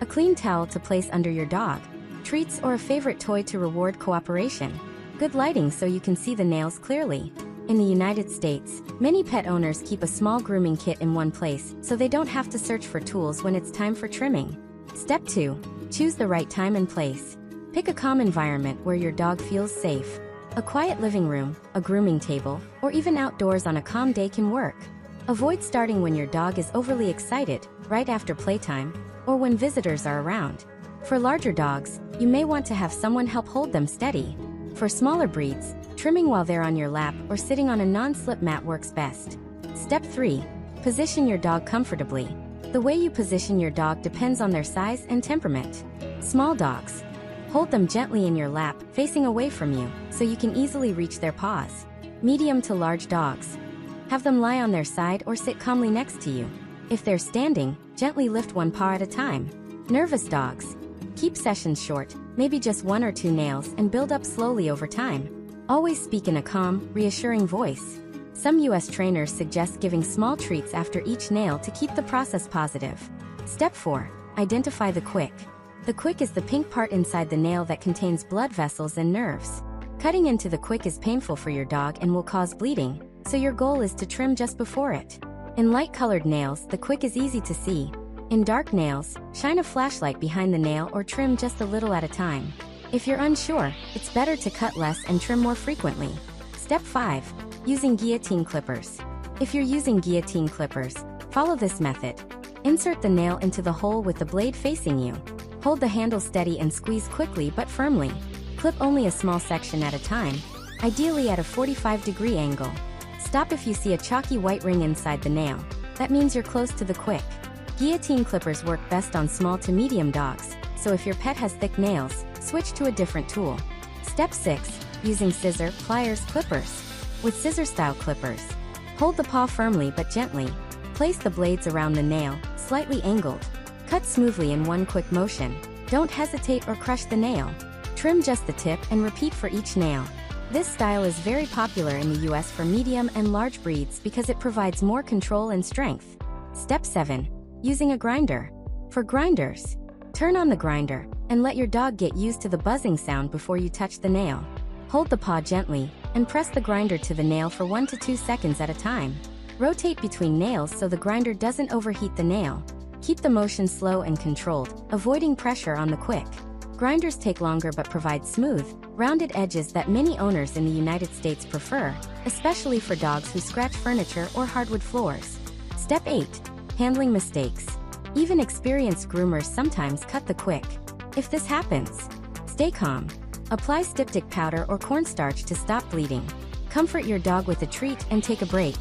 A clean towel to place under your dog. Treats or a favorite toy to reward cooperation. Good lighting so you can see the nails clearly. In the United States, many pet owners keep a small grooming kit in one place, so they don't have to search for tools when it's time for trimming. Step 2. Choose the right time and place. Pick a calm environment where your dog feels safe. A quiet living room, a grooming table, or even outdoors on a calm day can work. Avoid starting when your dog is overly excited, right after playtime, or when visitors are around. For larger dogs, you may want to have someone help hold them steady. For smaller breeds, trimming while they're on your lap or sitting on a non-slip mat works best. Step 3. Position your dog comfortably. The way you position your dog depends on their size and temperament. Small dogs. Hold them gently in your lap, facing away from you, so you can easily reach their paws. Medium to large dogs. Have them lie on their side or sit calmly next to you. If they're standing, gently lift one paw at a time. Nervous dogs. Keep sessions short, maybe just 1 or 2 nails, and build up slowly over time. Always speak in a calm, reassuring voice. Some US trainers suggest giving small treats after each nail to keep the process positive. Step 4. Identify the quick. The quick is the pink part inside the nail that contains blood vessels and nerves. Cutting into the quick is painful for your dog and will cause bleeding, so your goal is to trim just before it. In light-colored nails, the quick is easy to see. In dark nails, shine a flashlight behind the nail or trim just a little at a time. If you're unsure, it's better to cut less and trim more frequently. Step 5. Using guillotine clippers. If you're using guillotine clippers, follow this method. Insert the nail into the hole with the blade facing you. Hold the handle steady and squeeze quickly but firmly. Clip only a small section at a time, ideally at a 45-degree angle. Stop if you see a chalky white ring inside the nail. That means you're close to the quick. Guillotine clippers work best on small to medium dogs, so if your pet has thick nails, switch to a different tool. Step 6. Using scissor, pliers, clippers. With scissor-style clippers, hold the paw firmly but gently. Place the blades around the nail, slightly angled. Cut smoothly in one quick motion. Don't hesitate or crush the nail. Trim just the tip and repeat for each nail. This style is very popular in the US for medium and large breeds because it provides more control and strength. Step 7. Using a grinder. For grinders, turn on the grinder and let your dog get used to the buzzing sound before you touch the nail. Hold the paw gently and press the grinder to the nail for 1 to 2 seconds at a time. Rotate between nails so the grinder doesn't overheat the nail. Keep the motion slow and controlled, avoiding pressure on the quick. Grinders take longer but provide smooth, rounded edges that many owners in the United States prefer, especially for dogs who scratch furniture or hardwood floors. Step 8. Handling mistakes. Even experienced groomers sometimes cut the quick. If this happens, stay calm. Apply styptic powder or cornstarch to stop bleeding. Comfort your dog with a treat and take a break.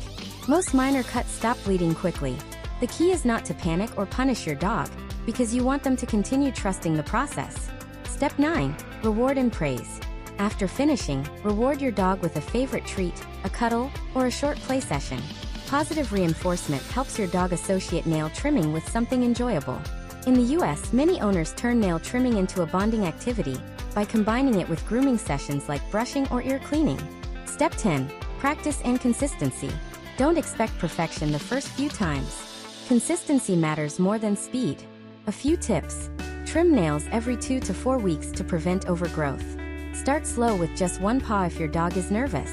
Most minor cuts stop bleeding quickly. The key is not to panic or punish your dog, because you want them to continue trusting the process. Step 9. Reward and praise. After finishing, reward your dog with a favorite treat, a cuddle, or a short play session. Positive reinforcement helps your dog associate nail trimming with something enjoyable. In the US, many owners turn nail trimming into a bonding activity by combining it with grooming sessions like brushing or ear cleaning. Step 10. Practice and consistency. Don't expect perfection the first few times. Consistency matters more than speed. A few tips. Trim nails every 2 to 4 weeks to prevent overgrowth. Start slow with just one paw if your dog is nervous.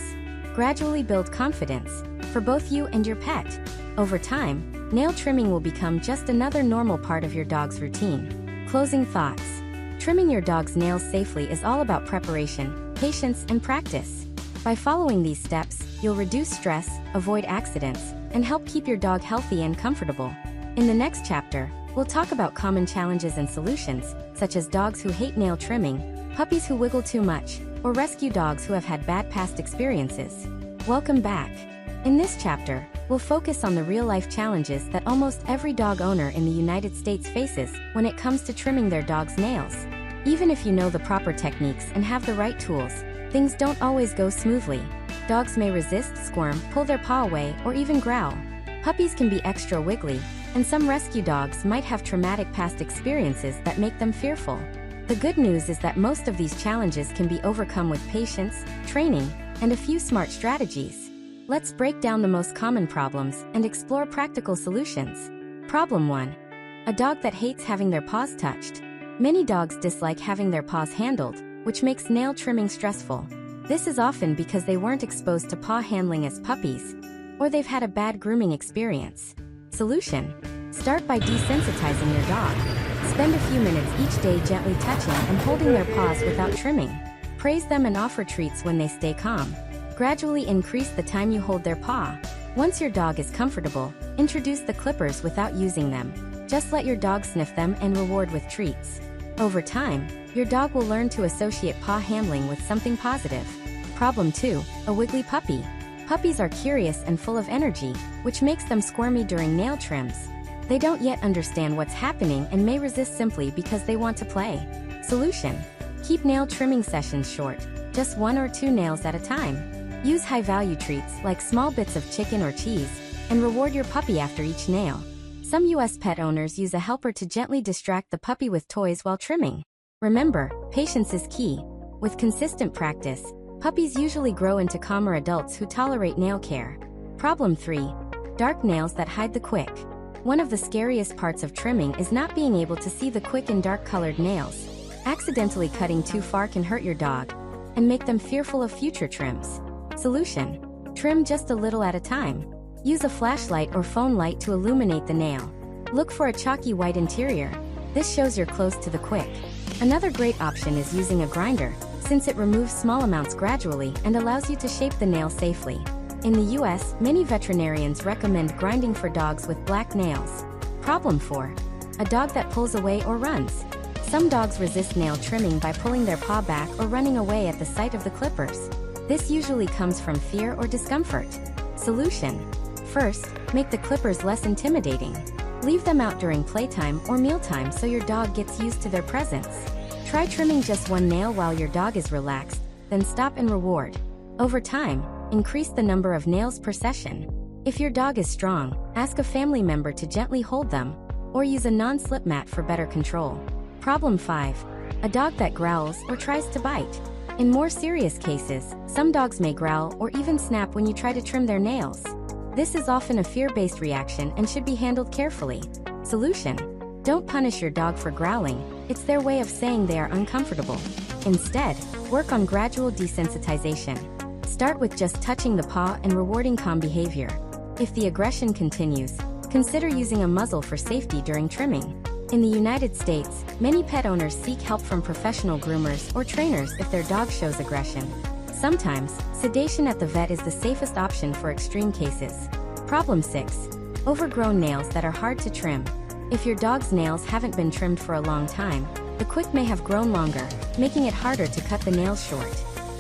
Gradually build confidence, for both you and your pet. Over time, nail trimming will become just another normal part of your dog's routine. Closing thoughts. Trimming your dog's nails safely is all about preparation, patience, and practice. By following these steps, you'll reduce stress, avoid accidents, and help keep your dog healthy and comfortable. In the next chapter, we'll talk about common challenges and solutions, such as dogs who hate nail trimming, puppies who wiggle too much, or rescue dogs who have had bad past experiences. Welcome back. In this chapter, we'll focus on the real-life challenges that almost every dog owner in the United States faces when it comes to trimming their dog's nails. Even if you know the proper techniques and have the right tools, things don't always go smoothly. Dogs may resist, squirm, pull their paw away, or even growl. Puppies can be extra wiggly, and some rescue dogs might have traumatic past experiences that make them fearful. The good news is that most of these challenges can be overcome with patience, training, and a few smart strategies. Let's break down the most common problems and explore practical solutions. Problem 1. A dog that hates having their paws touched. Many dogs dislike having their paws handled, which makes nail trimming stressful. This is often because they weren't exposed to paw handling as puppies, or they've had a bad grooming experience. Solution. Start by desensitizing your dog. Spend a few minutes each day gently touching and holding their paws without trimming. Praise them and offer treats when they stay calm. Gradually increase the time you hold their paw. Once your dog is comfortable, introduce the clippers without using them. Just let your dog sniff them and reward with treats. Over time, your dog will learn to associate paw handling with something positive. Problem 2. A wiggly puppy. Puppies are curious and full of energy, which makes them squirmy during nail trims. They don't yet understand what's happening and may resist simply because they want to play. Solution. Keep nail trimming sessions short, just 1 or 2 nails at a time. Use high-value treats like small bits of chicken or cheese, and reward your puppy after each nail. Some US pet owners use a helper to gently distract the puppy with toys while trimming. Remember, patience is key. With consistent practice, puppies usually grow into calmer adults who tolerate nail care. Problem 3. Dark nails that hide the quick. One of the scariest parts of trimming is not being able to see the quick and dark-colored nails. Accidentally cutting too far can hurt your dog and make them fearful of future trims. Solution. Trim just a little at a time. Use a flashlight or phone light to illuminate the nail. Look for a chalky white interior. This shows you're close to the quick. Another great option is using a grinder, since it removes small amounts gradually and allows you to shape the nail safely. In the US, many veterinarians recommend grinding for dogs with black nails. Problem 4. A dog that pulls away or runs. Some dogs resist nail trimming by pulling their paw back or running away at the sight of the clippers. This usually comes from fear or discomfort. Solution. First, make the clippers less intimidating. Leave them out during playtime or mealtime so your dog gets used to their presence. Try trimming just 1 nail while your dog is relaxed, then stop and reward. Over time, increase the number of nails per session. If your dog is strong, ask a family member to gently hold them, or use a non-slip mat for better control. Problem 5. A dog that growls or tries to bite. In more serious cases, some dogs may growl or even snap when you try to trim their nails. This is often a fear-based reaction and should be handled carefully. Solution. Don't punish your dog for growling. It's their way of saying they are uncomfortable. Instead, work on gradual desensitization. Start with just touching the paw and rewarding calm behavior. If the aggression continues, consider using a muzzle for safety during trimming. In the United States, many pet owners seek help from professional groomers or trainers if their dog shows aggression. Sometimes, sedation at the vet is the safest option for extreme cases. Problem 6. Overgrown nails that are hard to trim. If your dog's nails haven't been trimmed for a long time, the quick may have grown longer, making it harder to cut the nails short.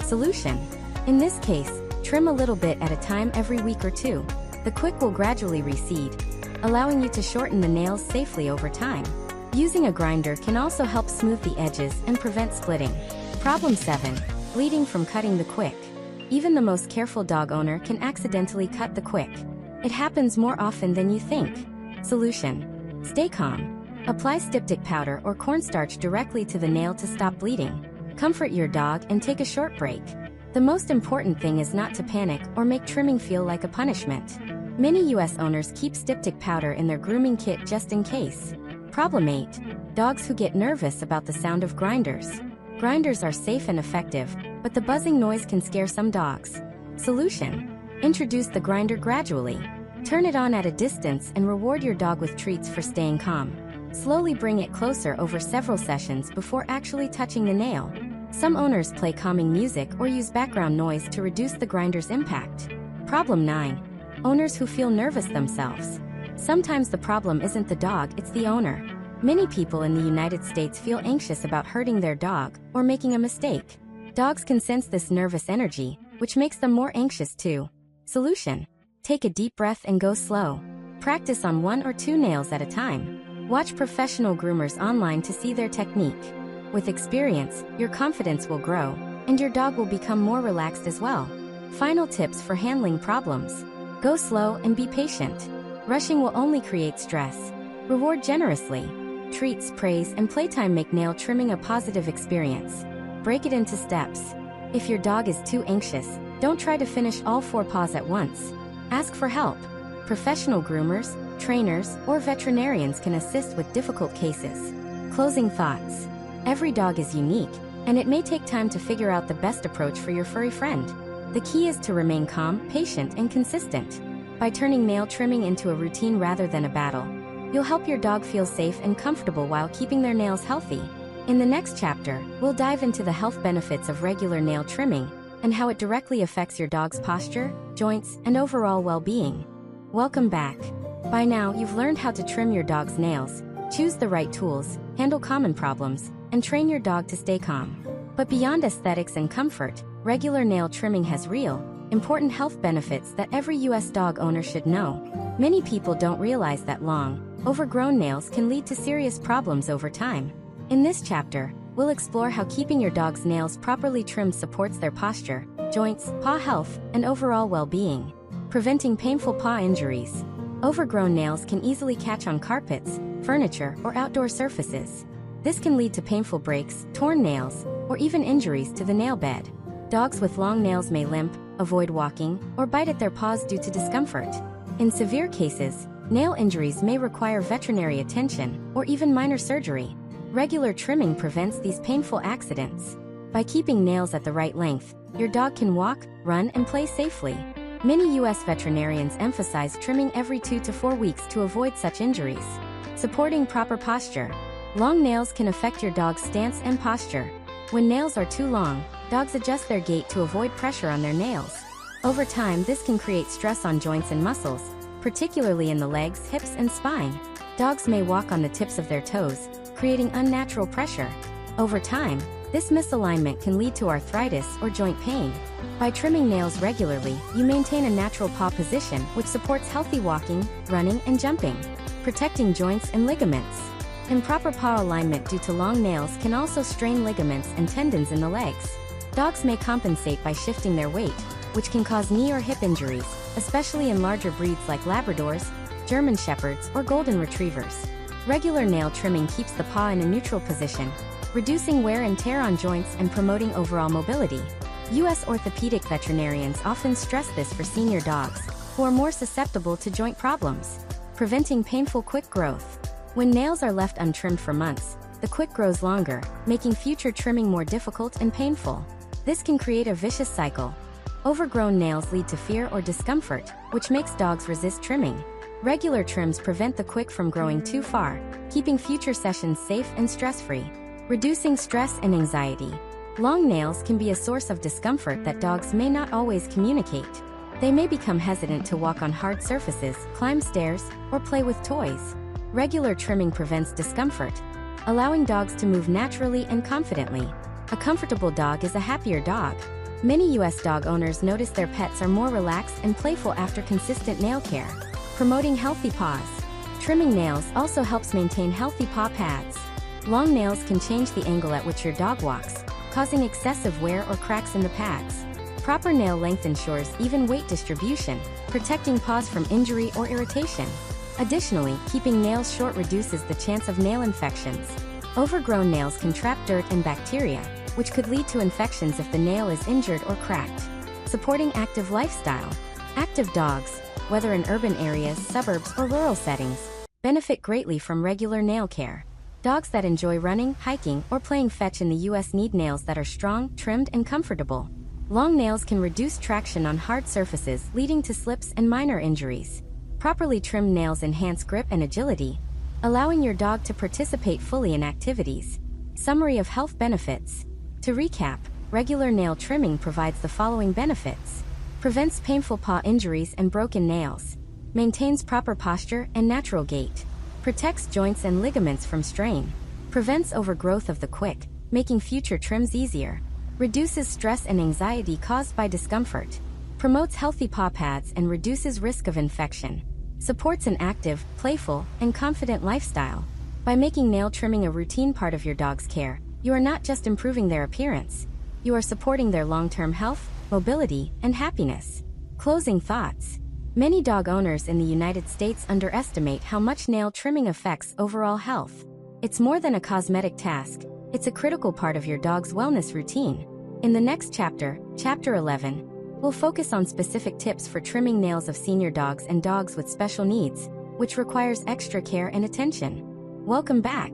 Solution. In this case, Trim a little bit at a time every week or two. The quick will gradually recede, allowing you to shorten the nails safely over time. Using a grinder can also help smooth the edges and prevent splitting. Problem 7. Bleeding from cutting the quick. Even the most careful dog owner can accidentally cut the quick. It happens more often than you think. Solution. Stay calm. Apply styptic powder or cornstarch directly to the nail to stop bleeding. Comfort your dog and take a short break. The most important thing is not to panic or make trimming feel like a punishment. Many US owners keep styptic powder in their grooming kit just in case. Problem 8. Dogs who get nervous about the sound of grinders. Grinders are safe and effective, but the buzzing noise can scare some dogs. Solution. Introduce the grinder gradually. Turn it on at a distance and reward your dog with treats for staying calm. Slowly bring it closer over several sessions before actually touching the nail. Some owners play calming music or use background noise to reduce the grinder's impact. Problem 9. Owners who feel nervous themselves. Sometimes the problem isn't the dog, it's the owner. Many people in the United States feel anxious about hurting their dog or making a mistake. Dogs can sense this nervous energy, which makes them more anxious too. Solution. Take a deep breath and go slow. Practice on 1 or 2 nails at a time. Watch professional groomers online to see their technique. With experience, your confidence will grow, and your dog will become more relaxed as well. Final tips for handling problems. Go slow and be patient. Rushing will only create stress. Reward generously. Treats, praise, and playtime make nail trimming a positive experience. Break it into steps. If your dog is too anxious, don't try to finish all 4 paws at once. Ask for help. Professional groomers, trainers, or veterinarians can assist with difficult cases. Closing thoughts. Every dog is unique, and it may take time to figure out the best approach for your furry friend. The key is to remain calm, patient, and consistent. By turning nail trimming into a routine rather than a battle, you'll help your dog feel safe and comfortable while keeping their nails healthy. In the next chapter, we'll dive into the health benefits of regular nail trimming and how it directly affects your dog's posture, joints, and overall well-being. Welcome back. By now, you've learned how to trim your dog's nails, choose the right tools, handle common problems, and train your dog to stay calm. But beyond aesthetics and comfort, regular nail trimming has real, important health benefits that every US dog owner should know. Many people don't realize that long, overgrown nails can lead to serious problems over time. In this chapter, we'll explore how keeping your dog's nails properly trimmed supports their posture, joints, paw health, and overall well-being. Preventing painful paw injuries. Overgrown nails can easily catch on carpets, furniture, or outdoor surfaces. This can lead to painful breaks, torn nails, or even injuries to the nail bed. Dogs with long nails may limp, avoid walking, or bite at their paws due to discomfort. In severe cases, nail injuries may require veterinary attention or even minor surgery. Regular trimming prevents these painful accidents. By keeping nails at the right length, your dog can walk, run, and play safely. Many US veterinarians emphasize trimming every 2 to 4 weeks to avoid such injuries. Supporting proper posture. Long nails can affect your dog's stance and posture. When nails are too long, dogs adjust their gait to avoid pressure on their nails. Over time, this can create stress on joints and muscles, particularly in the legs, hips, and spine. Dogs may walk on the tips of their toes, creating unnatural pressure. Over time, this misalignment can lead to arthritis or joint pain. By trimming nails regularly, you maintain a natural paw position which supports healthy walking, running, and jumping. Protecting joints and ligaments. Improper paw alignment due to long nails can also strain ligaments and tendons in the legs. Dogs may compensate by shifting their weight, which can cause knee or hip injuries, especially in larger breeds like Labradors, German Shepherds, or Golden Retrievers. Regular nail trimming keeps the paw in a neutral position, reducing wear and tear on joints and promoting overall mobility. US orthopedic veterinarians often stress this for senior dogs, who are more susceptible to joint problems. Preventing painful quick growth. When nails are left untrimmed for months, the quick grows longer, making future trimming more difficult and painful. This can create a vicious cycle. Overgrown nails lead to fear or discomfort, which makes dogs resist trimming. Regular trims prevent the quick from growing too far, keeping future sessions safe and stress-free. Reducing stress and anxiety. Long nails can be a source of discomfort that dogs may not always communicate. They may become hesitant to walk on hard surfaces, climb stairs, or play with toys. Regular trimming prevents discomfort, allowing dogs to move naturally and confidently. A comfortable dog is a happier dog. Many US dog owners notice their pets are more relaxed and playful after consistent nail care, promoting healthy paws. Trimming nails also helps maintain healthy paw pads. Long nails can change the angle at which your dog walks, causing excessive wear or cracks in the pads. Proper nail length ensures even weight distribution, protecting paws from injury or irritation. Additionally, keeping nails short reduces the chance of nail infections. Overgrown nails can trap dirt and bacteria, which could lead to infections if the nail is injured or cracked. Supporting active lifestyle. Active dogs, whether in urban areas, suburbs, or rural settings, benefit greatly from regular nail care. Dogs that enjoy running, hiking, or playing fetch in the US need nails that are strong, trimmed, and comfortable. Long nails can reduce traction on hard surfaces, leading to slips and minor injuries. Properly trimmed nails enhance grip and agility, allowing your dog to participate fully in activities. Summary of health benefits. To recap, regular nail trimming provides the following benefits. Prevents painful paw injuries and broken nails. Maintains proper posture and natural gait. Protects joints and ligaments from strain. Prevents overgrowth of the quick, making future trims easier. Reduces stress and anxiety caused by discomfort. Promotes healthy paw pads and reduces risk of infection. Supports an active, playful, and confident lifestyle. By making nail trimming a routine part of your dog's care, you are not just improving their appearance. You are supporting their long-term health, mobility, and happiness. Closing thoughts. Many dog owners in the United States underestimate how much nail trimming affects overall health. It's more than a cosmetic task. It's a critical part of your dog's wellness routine. In the next chapter, Chapter 11, we'll focus on specific tips for trimming nails of senior dogs and dogs with special needs, which requires extra care and attention. Welcome back.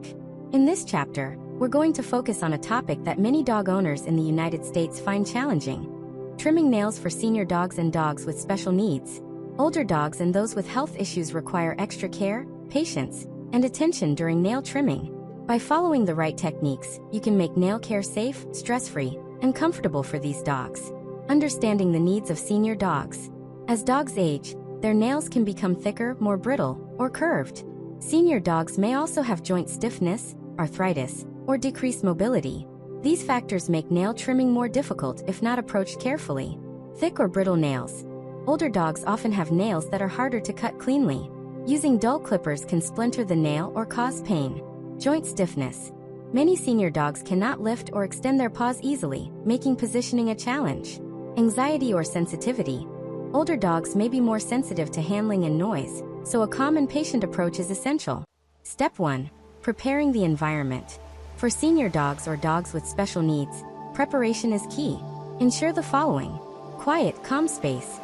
In this chapter, we're going to focus on a topic that many dog owners in the United States find challenging. Trimming nails for senior dogs and dogs with special needs. Older dogs and those with health issues require extra care, patience, and attention during nail trimming. By following the right techniques, you can make nail care safe, stress-free, and comfortable for these dogs. Understanding the needs of senior dogs. As dogs age, their nails can become thicker, more brittle, or curved. Senior dogs may also have joint stiffness, arthritis, or decreased mobility. These factors make nail trimming more difficult if not approached carefully. Thick or brittle nails. Older dogs often have nails that are harder to cut cleanly. Using dull clippers can splinter the nail or cause pain. Joint stiffness. Many senior dogs cannot lift or extend their paws easily, making positioning a challenge. Anxiety or sensitivity. Older dogs may be more sensitive to handling and noise, so a calm and patient approach is essential. Step 1. Preparing the environment. For senior dogs or dogs with special needs, preparation is key. Ensure the following. Quiet, calm space.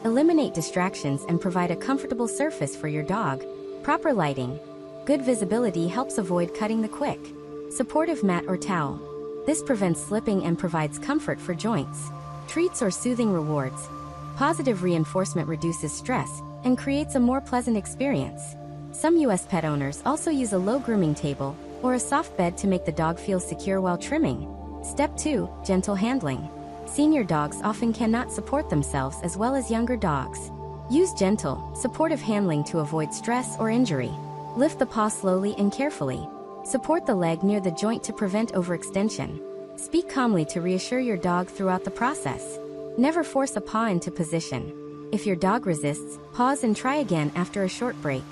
Eliminate distractions and provide a comfortable surface for your dog. Proper lighting. Good visibility helps avoid cutting the quick. Supportive mat or towel. This prevents slipping and provides comfort for joints. Treats or soothing rewards. Positive reinforcement reduces stress and creates a more pleasant experience. Some US pet owners also use a low grooming table or a soft bed to make the dog feel secure while trimming. Step 2. Gentle handling. Senior dogs often cannot support themselves as well as younger dogs. Use gentle, supportive handling to avoid stress or injury. Lift the paw slowly and carefully. Support the leg near the joint to prevent overextension. Speak calmly to reassure your dog throughout the process. Never force a paw into position. If your dog resists, pause and try again after a short break.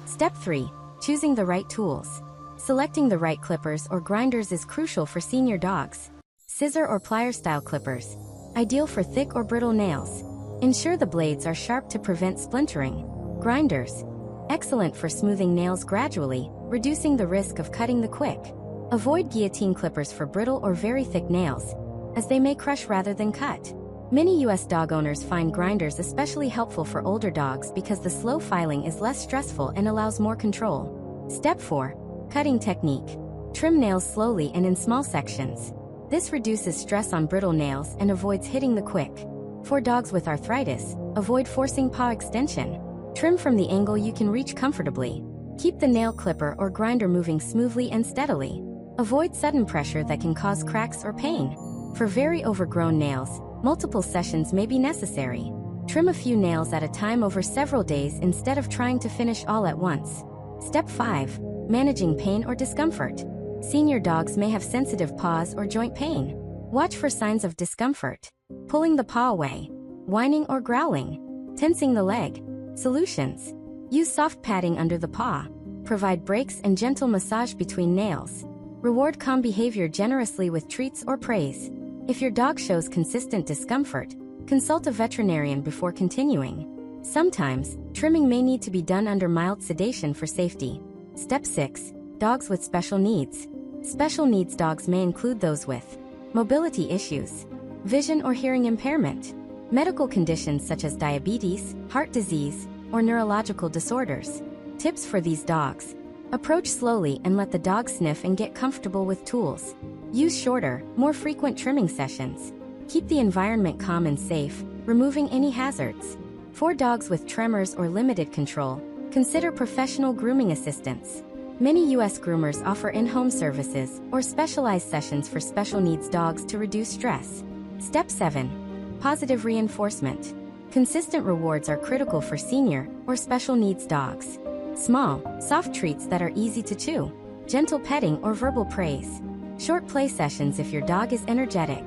Step 3. Choosing the right tools. Selecting the right clippers or grinders is crucial for senior dogs. Scissor or plier style clippers. Ideal for thick or brittle nails. Ensure the blades are sharp to prevent splintering. Grinders. Excellent for smoothing nails gradually, reducing the risk of cutting the quick. Avoid guillotine clippers for brittle or very thick nails, as they may crush rather than cut. Many US dog owners find grinders especially helpful for older dogs because the slow filing is less stressful and allows more control. Step 4. Cutting technique. Trim nails slowly and in small sections. This reduces stress on brittle nails and avoids hitting the quick. For dogs with arthritis, avoid forcing paw extension. Trim from the angle you can reach comfortably. Keep the nail clipper or grinder moving smoothly and steadily. Avoid sudden pressure that can cause cracks or pain. For very overgrown nails, multiple sessions may be necessary. Trim a few nails at a time over several days instead of trying to finish all at once. Step 5. Managing pain or discomfort. Senior dogs may have sensitive paws or joint pain. Watch for signs of discomfort: pulling the paw away, whining or growling, tensing the leg. Solutions: use soft padding under the paw, provide breaks and gentle massage between nails. Reward calm behavior generously with treats or praise. If your dog shows consistent discomfort, consult a veterinarian before continuing. Sometimes, trimming may need to be done under mild sedation for safety. Step 6. Dogs with special needs. Special needs dogs may include those with mobility issues, vision or hearing impairment, medical conditions such as diabetes, heart disease, or neurological disorders. Tips for these dogs: approach slowly and let the dog sniff and get comfortable with tools. Use shorter, more frequent trimming sessions. Keep the environment calm and safe, removing any hazards. For dogs with tremors or limited control, consider professional grooming assistance. Many U.S. groomers offer in-home services or specialized sessions for special needs dogs to reduce stress. Step 7. Positive reinforcement. Consistent rewards are critical for senior or special needs dogs. Small, soft treats that are easy to chew, gentle petting or verbal praise. Short play sessions if your dog is energetic.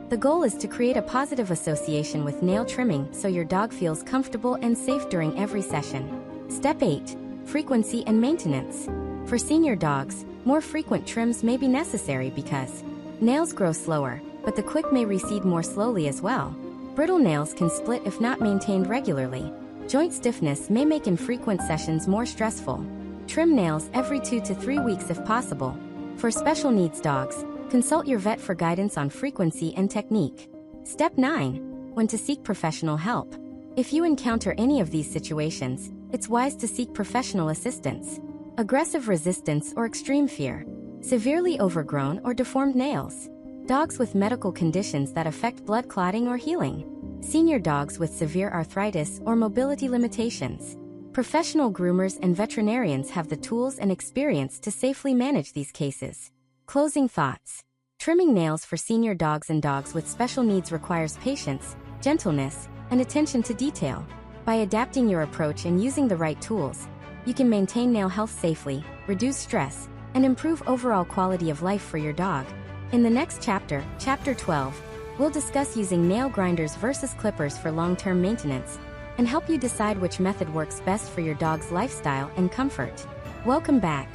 The goal is to create a positive association with nail trimming so your dog feels comfortable and safe during every session. Step 8. Frequency and maintenance. For senior dogs, more frequent trims may be necessary because nails grow slower, but the quick may recede more slowly as well. Brittle nails can split if not maintained regularly. Joint stiffness may make infrequent sessions more stressful. Trim nails every 2 to 3 weeks if possible. For special needs dogs, consult your vet for guidance on frequency and technique. Step 9. When to seek professional help. If you encounter any of these situations, it's wise to seek professional assistance. Aggressive resistance or extreme fear, severely overgrown or deformed nails, dogs with medical conditions that affect blood clotting or healing, senior dogs with severe arthritis or mobility limitations. Professional groomers and veterinarians have the tools and experience to safely manage these cases. Closing thoughts. Trimming nails for senior dogs and dogs with special needs requires patience, gentleness, and attention to detail. By adapting your approach and using the right tools, you can maintain nail health safely, reduce stress, and improve overall quality of life for your dog. In the next chapter, Chapter 12, we'll discuss using nail grinders versus clippers for long-term maintenance, and help you decide which method works best for your dog's lifestyle and comfort. Welcome back.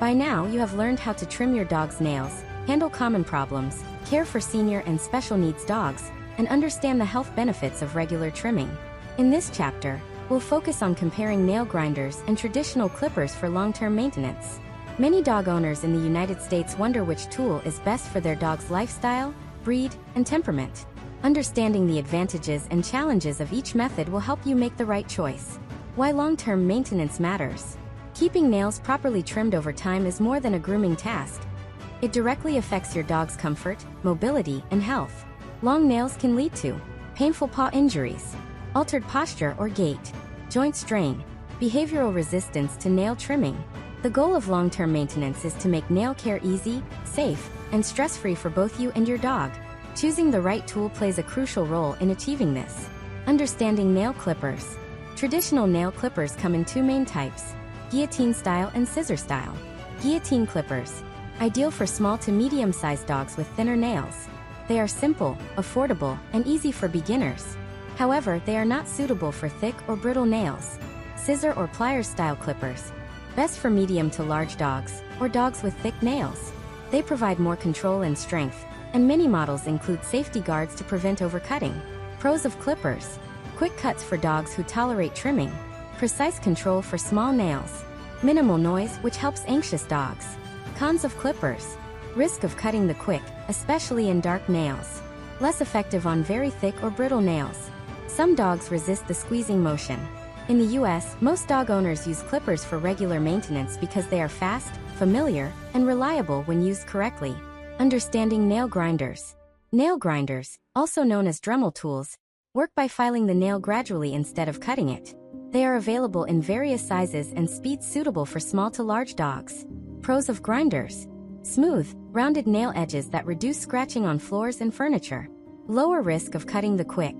By now, you have learned how to trim your dog's nails, handle common problems, care for senior and special needs dogs, and understand the health benefits of regular trimming. In this chapter, we'll focus on comparing nail grinders and traditional clippers for long-term maintenance. Many dog owners in the United States wonder which tool is best for their dog's lifestyle, breed, and temperament. Understanding the advantages and challenges of each method will help you make the right choice. Why long-term maintenance matters. Keeping nails properly trimmed over time is more than a grooming task. It directly affects your dog's comfort, mobility, and health. Long nails can lead to painful paw injuries, altered posture or gait, joint strain, behavioral resistance to nail trimming. The goal of long-term maintenance is to make nail care easy, safe, and stress-free for both you and your dog. Choosing the right tool plays a crucial role in achieving this. Understanding nail clippers. Traditional nail clippers come in two main types: guillotine style and scissor style. Guillotine clippers, ideal for small to medium-sized dogs with thinner nails. They are simple, affordable, and easy for beginners. However, they are not suitable for thick or brittle nails. Scissor or pliers style clippers, best for medium to large dogs, or dogs with thick nails. They provide more control and strength, and many models include safety guards to prevent overcutting. Pros of clippers: quick cuts for dogs who tolerate trimming, precise control for small nails, minimal noise which helps anxious dogs. Cons of clippers: risk of cutting the quick, especially in dark nails, less effective on very thick or brittle nails. Some dogs resist the squeezing motion. In the US, most dog owners use clippers for regular maintenance because they are fast, familiar, and reliable when used correctly. Understanding nail grinders. Nail grinders, also known as Dremel tools, work by filing the nail gradually instead of cutting it. They are available in various sizes and speeds suitable for small to large dogs. Pros of grinders: smooth, rounded nail edges that reduce scratching on floors and furniture. Lower risk of cutting the quick.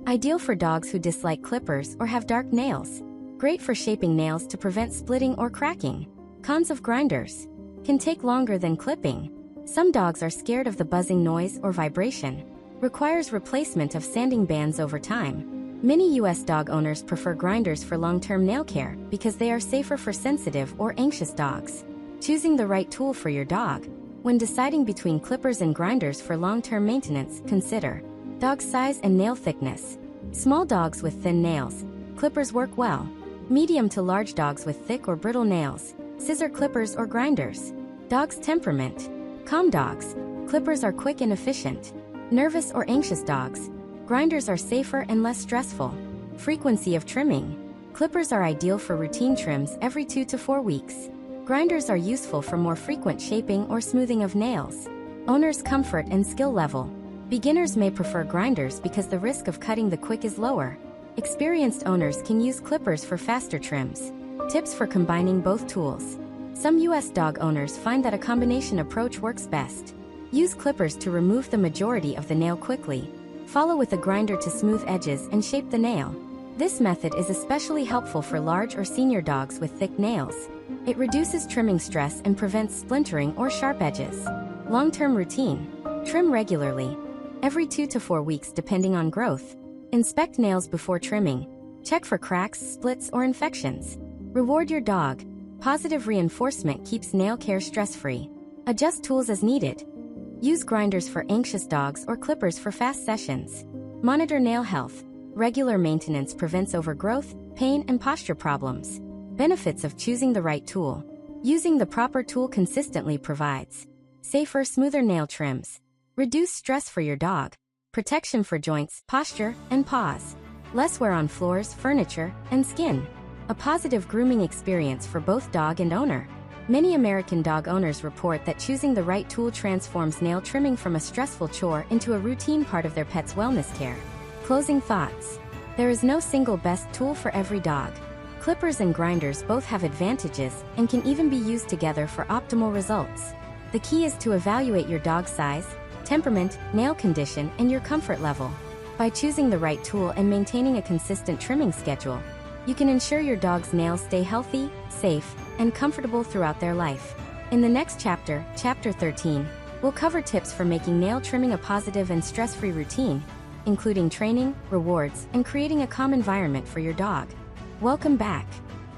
Ideal for dogs who dislike clippers or have dark nails. Great for shaping nails to prevent splitting or cracking. Cons of grinders: can take longer than clipping. Some dogs are scared of the buzzing noise or vibration. Requires replacement of sanding bands over time. Many US dog owners prefer grinders for long-term nail care because they are safer for sensitive or anxious dogs. Choosing the right tool for your dog. When deciding between clippers and grinders for long-term maintenance, consider dog size and nail thickness. Small dogs with thin nails, clippers work well. Medium to large dogs with thick or brittle nails, scissor clippers or grinders. Dog's temperament. Calm dogs, clippers are quick and efficient. Nervous or anxious dogs, grinders are safer and less stressful. Frequency of trimming. Clippers are ideal for routine trims every 2 to 4 weeks. Grinders are useful for more frequent shaping or smoothing of nails. Owner's comfort and skill level. Beginners may prefer grinders because the risk of cutting the quick is lower. Experienced owners can use clippers for faster trims. Tips for combining both tools. Some US dog owners find that a combination approach works best. Use clippers to remove the majority of the nail quickly. Follow with a grinder to smooth edges and shape the nail. This method is especially helpful for large or senior dogs with thick nails. It reduces trimming stress and prevents splintering or sharp edges. Long-term routine. Trim regularly. Every 2 to 4 weeks depending on growth. Inspect nails before trimming. Check for cracks, splits, or infections. Reward your dog. Positive reinforcement keeps nail care stress-free. Adjust tools as needed. Use grinders for anxious dogs or clippers for fast sessions. Monitor nail health. Regular maintenance prevents overgrowth, pain, and posture problems. Benefits of choosing the right tool. Using the proper tool consistently provides safer, smoother nail trims. Reduce stress for your dog. Protection for joints, posture, and paws. Less wear on floors, furniture, and skin. A positive grooming experience for both dog and owner. Many American dog owners report that choosing the right tool transforms nail trimming from a stressful chore into a routine part of their pet's wellness care. Closing thoughts. There is no single best tool for every dog. Clippers and grinders both have advantages and can even be used together for optimal results. The key is to evaluate your dog's size, temperament, nail condition, and your comfort level. By choosing the right tool and maintaining a consistent trimming schedule, you can ensure your dog's nails stay healthy, safe, and comfortable throughout their life. In the next chapter, Chapter 13, we'll cover tips for making nail trimming a positive and stress-free routine, including training, rewards, and creating a calm environment for your dog. Welcome back.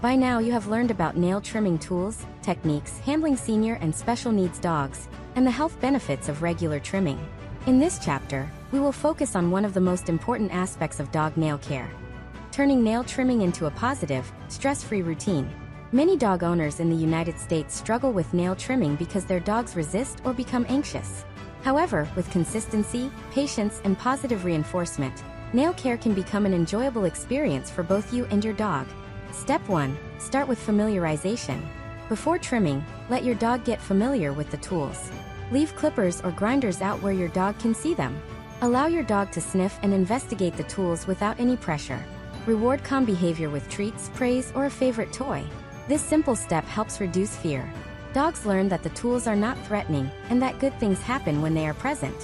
By now you have learned about nail trimming tools, techniques, handling senior and special needs dogs, and the health benefits of regular trimming. In this chapter, we will focus on one of the most important aspects of dog nail care: turning nail trimming into a positive, stress-free routine. Many dog owners in the United States struggle with nail trimming because their dogs resist or become anxious. However, with consistency, patience, and positive reinforcement, nail care can become an enjoyable experience for both you and your dog. Step 1. Start with familiarization. Before trimming, let your dog get familiar with the tools. Leave clippers or grinders out where your dog can see them. Allow your dog to sniff and investigate the tools without any pressure. Reward calm behavior with treats, praise, or a favorite toy. This simple step helps reduce fear. Dogs learn that the tools are not threatening and that good things happen when they are present.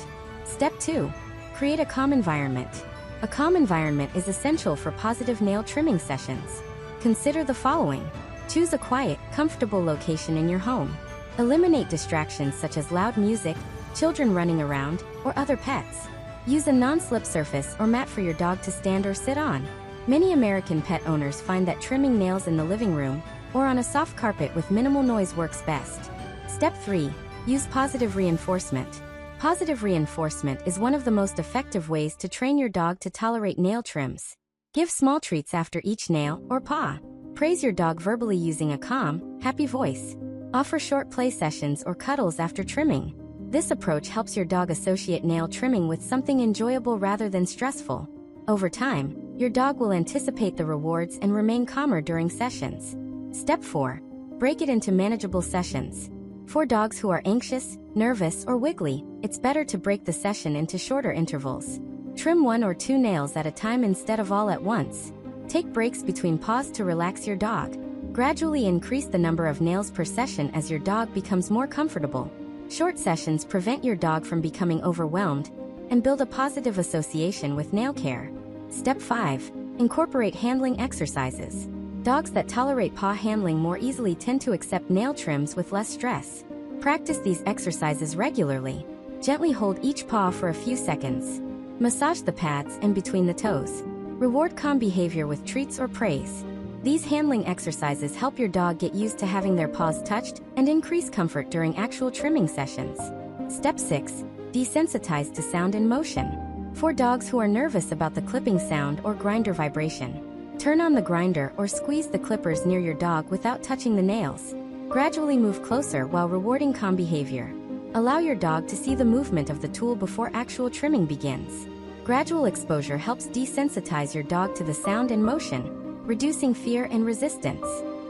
Step 2. Create a calm environment. A calm environment is essential for positive nail trimming sessions. Consider the following. Choose a quiet, comfortable location in your home. Eliminate distractions such as loud music, children running around, or other pets. Use a non-slip surface or mat for your dog to stand or sit on. Many American pet owners find that trimming nails in the living room or on a soft carpet with minimal noise works best. Step 3. Use positive reinforcement. Positive reinforcement is one of the most effective ways to train your dog to tolerate nail trims. Give small treats after each nail or paw. Praise your dog verbally using a calm, happy voice. Offer short play sessions or cuddles after trimming. This approach helps your dog associate nail trimming with something enjoyable rather than stressful. Over time, your dog will anticipate the rewards and remain calmer during sessions. Step 4. Break it into manageable sessions. For dogs who are anxious, nervous, or wiggly, it's better to break the session into shorter intervals. Trim 1 or 2 nails at a time instead of all at once. Take breaks between paws to relax your dog. Gradually increase the number of nails per session as your dog becomes more comfortable. Short sessions prevent your dog from becoming overwhelmed and build a positive association with nail care. Step 5. Incorporate handling exercises. Dogs that tolerate paw handling more easily tend to accept nail trims with less stress. Practice these exercises regularly. Gently hold each paw for a few seconds. Massage the pads and between the toes. Reward calm behavior with treats or praise. These handling exercises help your dog get used to having their paws touched and increase comfort during actual trimming sessions. Step 6. Desensitize to sound and motion. For dogs who are nervous about the clipping sound or grinder vibration, turn on the grinder or squeeze the clippers near your dog without touching the nails. Gradually move closer while rewarding calm behavior. Allow your dog to see the movement of the tool before actual trimming begins. Gradual exposure helps desensitize your dog to the sound and motion, reducing fear and resistance.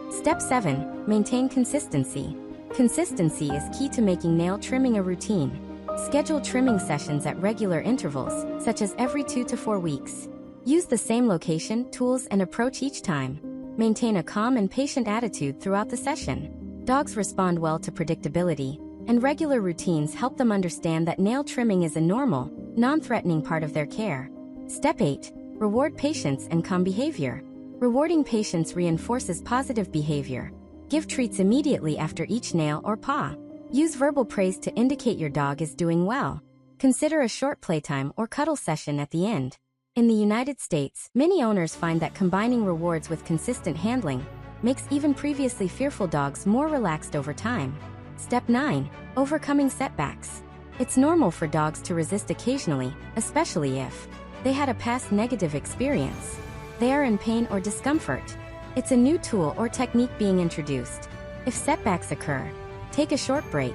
Step 7. Maintain consistency. Consistency is key to making nail trimming a routine. Schedule trimming sessions at regular intervals, such as every 2 to 4 weeks. Use the same location, tools, and approach each time. Maintain a calm and patient attitude throughout the session. Dogs respond well to predictability, and regular routines help them understand that nail trimming is a normal, non-threatening part of their care. Step 8. Reward patience and calm behavior. Rewarding patience reinforces positive behavior. Give treats immediately after each nail or paw. Use verbal praise to indicate your dog is doing well. Consider a short playtime or cuddle session at the end. In the United States, many owners find that combining rewards with consistent handling makes even previously fearful dogs more relaxed over time. Step 9. Overcoming setbacks. It's normal for dogs to resist occasionally, especially if they had a past negative experience. They are in pain or discomfort. It's a new tool or technique being introduced. If setbacks occur, take a short break.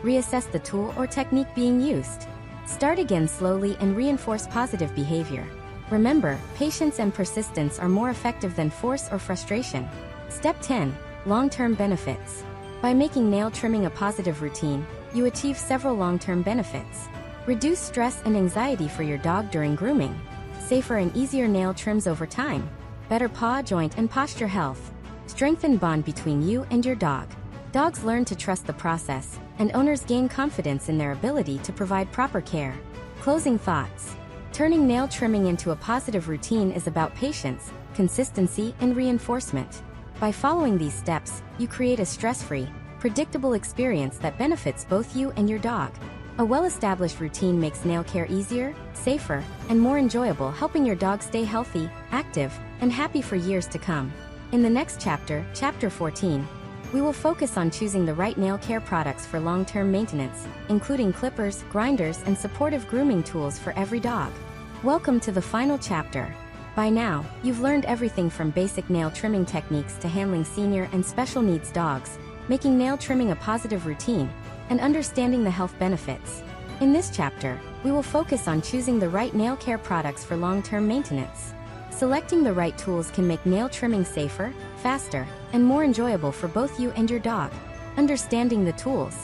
Reassess the tool or technique being used. Start again slowly and reinforce positive behavior. Remember, patience and persistence are more effective than force or frustration. Step 10. Long-term benefits. By making nail trimming a positive routine, you achieve several long-term benefits. Reduce stress and anxiety for your dog during grooming. Safer and easier nail trims over time. Better paw, joint, and posture health. Strengthen bond between you and your dog. Dogs learn to trust the process, and owners gain confidence in their ability to provide proper care. Closing thoughts. Turning nail trimming into a positive routine is about patience, consistency, and reinforcement. By following these steps, you create a stress-free, predictable experience that benefits both you and your dog. A well-established routine makes nail care easier, safer, and more enjoyable, helping your dog stay healthy, active, and happy for years to come. In the next chapter, Chapter 14, we will focus on choosing the right nail care products for long-term maintenance, including clippers, grinders, and supportive grooming tools for every dog. Welcome to the final chapter. By now, you've learned everything from basic nail trimming techniques to handling senior and special needs dogs, making nail trimming a positive routine, and understanding the health benefits. In this chapter, we will focus on choosing the right nail care products for long-term maintenance. Selecting the right tools can make nail trimming safer, faster, and more enjoyable for both you and your dog. Understanding the tools.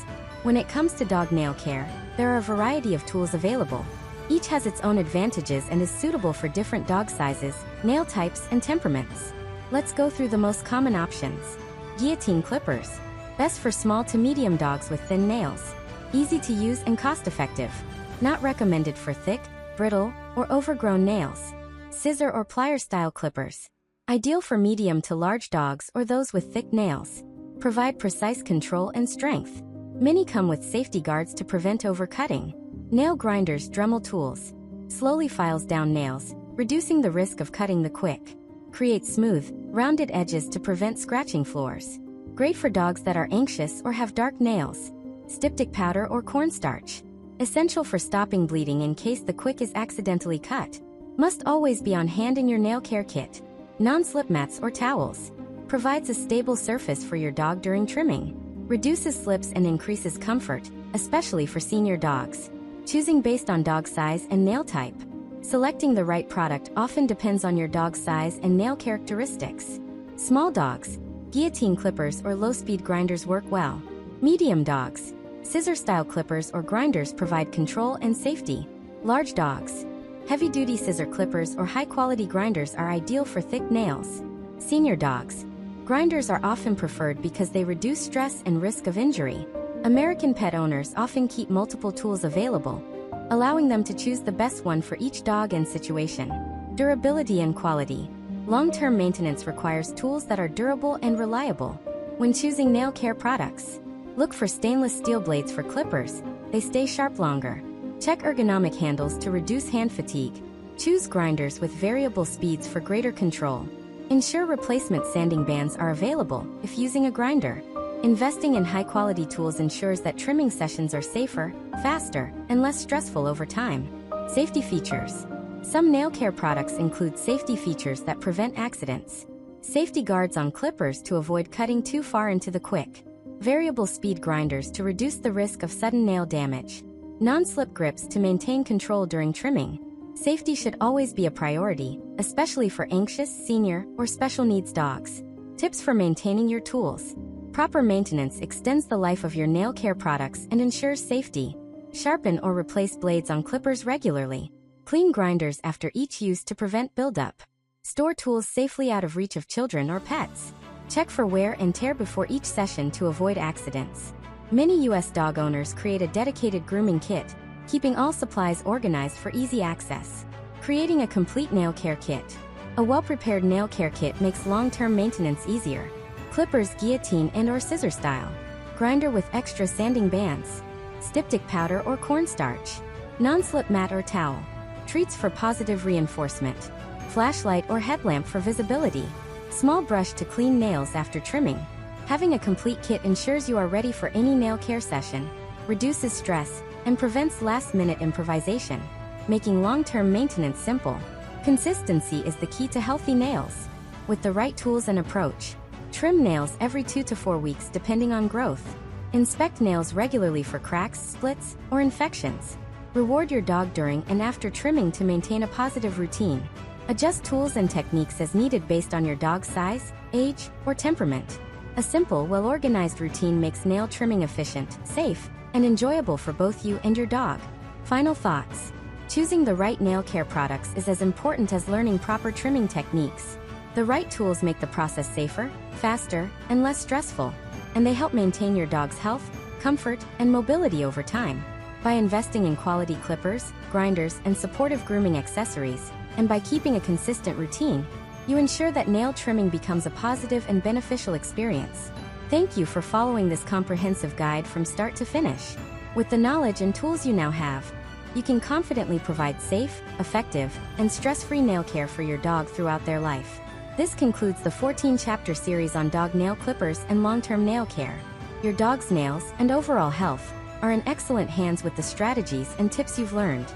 When it comes to dog nail care, there are a variety of tools available. Each has its own advantages and is suitable for different dog sizes, nail types, and temperaments. Let's go through the most common options. Guillotine clippers. Best for small to medium dogs with thin nails. Easy to use and cost-effective. Not recommended for thick, brittle, or overgrown nails. Scissor or plier-style clippers. Ideal for medium to large dogs or those with thick nails. Provide precise control and strength. Many come with safety guards to prevent overcutting. Nail grinders, Dremel tools. Slowly files down nails, reducing the risk of cutting the quick. Create smooth, rounded edges to prevent scratching floors. Great for dogs that are anxious or have dark nails. Styptic powder or cornstarch. Essential for stopping bleeding in case the quick is accidentally cut. Must always be on hand in your nail care kit. Non-slip mats or towels. Provides a stable surface for your dog during trimming. Reduces slips and increases comfort, especially for senior dogs. Choosing based on dog size and nail type. Selecting the right product often depends on your dog's size and nail characteristics. Small dogs. Guillotine clippers or low-speed grinders work well. Medium dogs. Scissor-style clippers or grinders provide control and safety. Large dogs. Heavy-duty scissor clippers or high-quality grinders are ideal for thick nails. Senior dogs. Grinders are often preferred because they reduce stress and risk of injury. American pet owners often keep multiple tools available, allowing them to choose the best one for each dog and situation. Durability and quality. Long-term maintenance requires tools that are durable and reliable. When choosing nail care products, Look for stainless steel blades for clippers. They stay sharp longer. Check ergonomic handles to reduce hand fatigue. Choose grinders with variable speeds for greater control. Ensure replacement sanding bands are available if using a grinder. Investing in high-quality tools ensures that trimming sessions are safer, faster, and less stressful over time. Safety features. Some nail care products include safety features that prevent accidents. Safety guards on clippers to avoid cutting too far into the quick. Variable speed grinders to reduce the risk of sudden nail damage. Non-slip grips to maintain control during trimming. Safety should always be a priority, especially for anxious, senior, or special needs dogs. Tips for maintaining your tools. Proper maintenance extends the life of your nail care products and ensures safety. Sharpen or replace blades on clippers regularly. Clean grinders after each use to prevent buildup. Store tools safely out of reach of children or pets. Check for wear and tear before each session to avoid accidents. Many U.S. dog owners create a dedicated grooming kit, keeping all supplies organized for easy access. Creating a complete nail care kit. A well-prepared nail care kit makes long-term maintenance easier. Clippers guillotine and/or scissor style. Grinder with extra sanding bands. Styptic powder or cornstarch. Non-slip mat or towel. Treats for positive reinforcement. Flashlight or headlamp for visibility. Small brush to clean nails after trimming. Having a complete kit ensures you are ready for any nail care session, reduces stress, and prevents last-minute improvisation, making long-term maintenance simple. Consistency is the key to healthy nails. With the right tools and approach, trim nails every 2 to 4 weeks depending on growth. Inspect nails regularly for cracks, splits, or infections. Reward your dog during and after trimming to maintain a positive routine. Adjust tools and techniques as needed based on your dog's size, age, or temperament. A simple, well-organized routine makes nail trimming efficient, safe, and enjoyable for both you and your dog. Final thoughts. Choosing the right nail care products is as important as learning proper trimming techniques. The right tools make the process safer, faster, and less stressful, and they help maintain your dog's health, comfort, and mobility over time. By investing in quality clippers, grinders, and supportive grooming accessories, and by keeping a consistent routine, you ensure that nail trimming becomes a positive and beneficial experience. Thank you for following this comprehensive guide from start to finish. With the knowledge and tools you now have, you can confidently provide safe, effective, and stress-free nail care for your dog throughout their life. This concludes the 14-chapter series on dog nail clippers and long-term nail care. Your dog's nails and overall health are in excellent hands with the strategies and tips you've learned.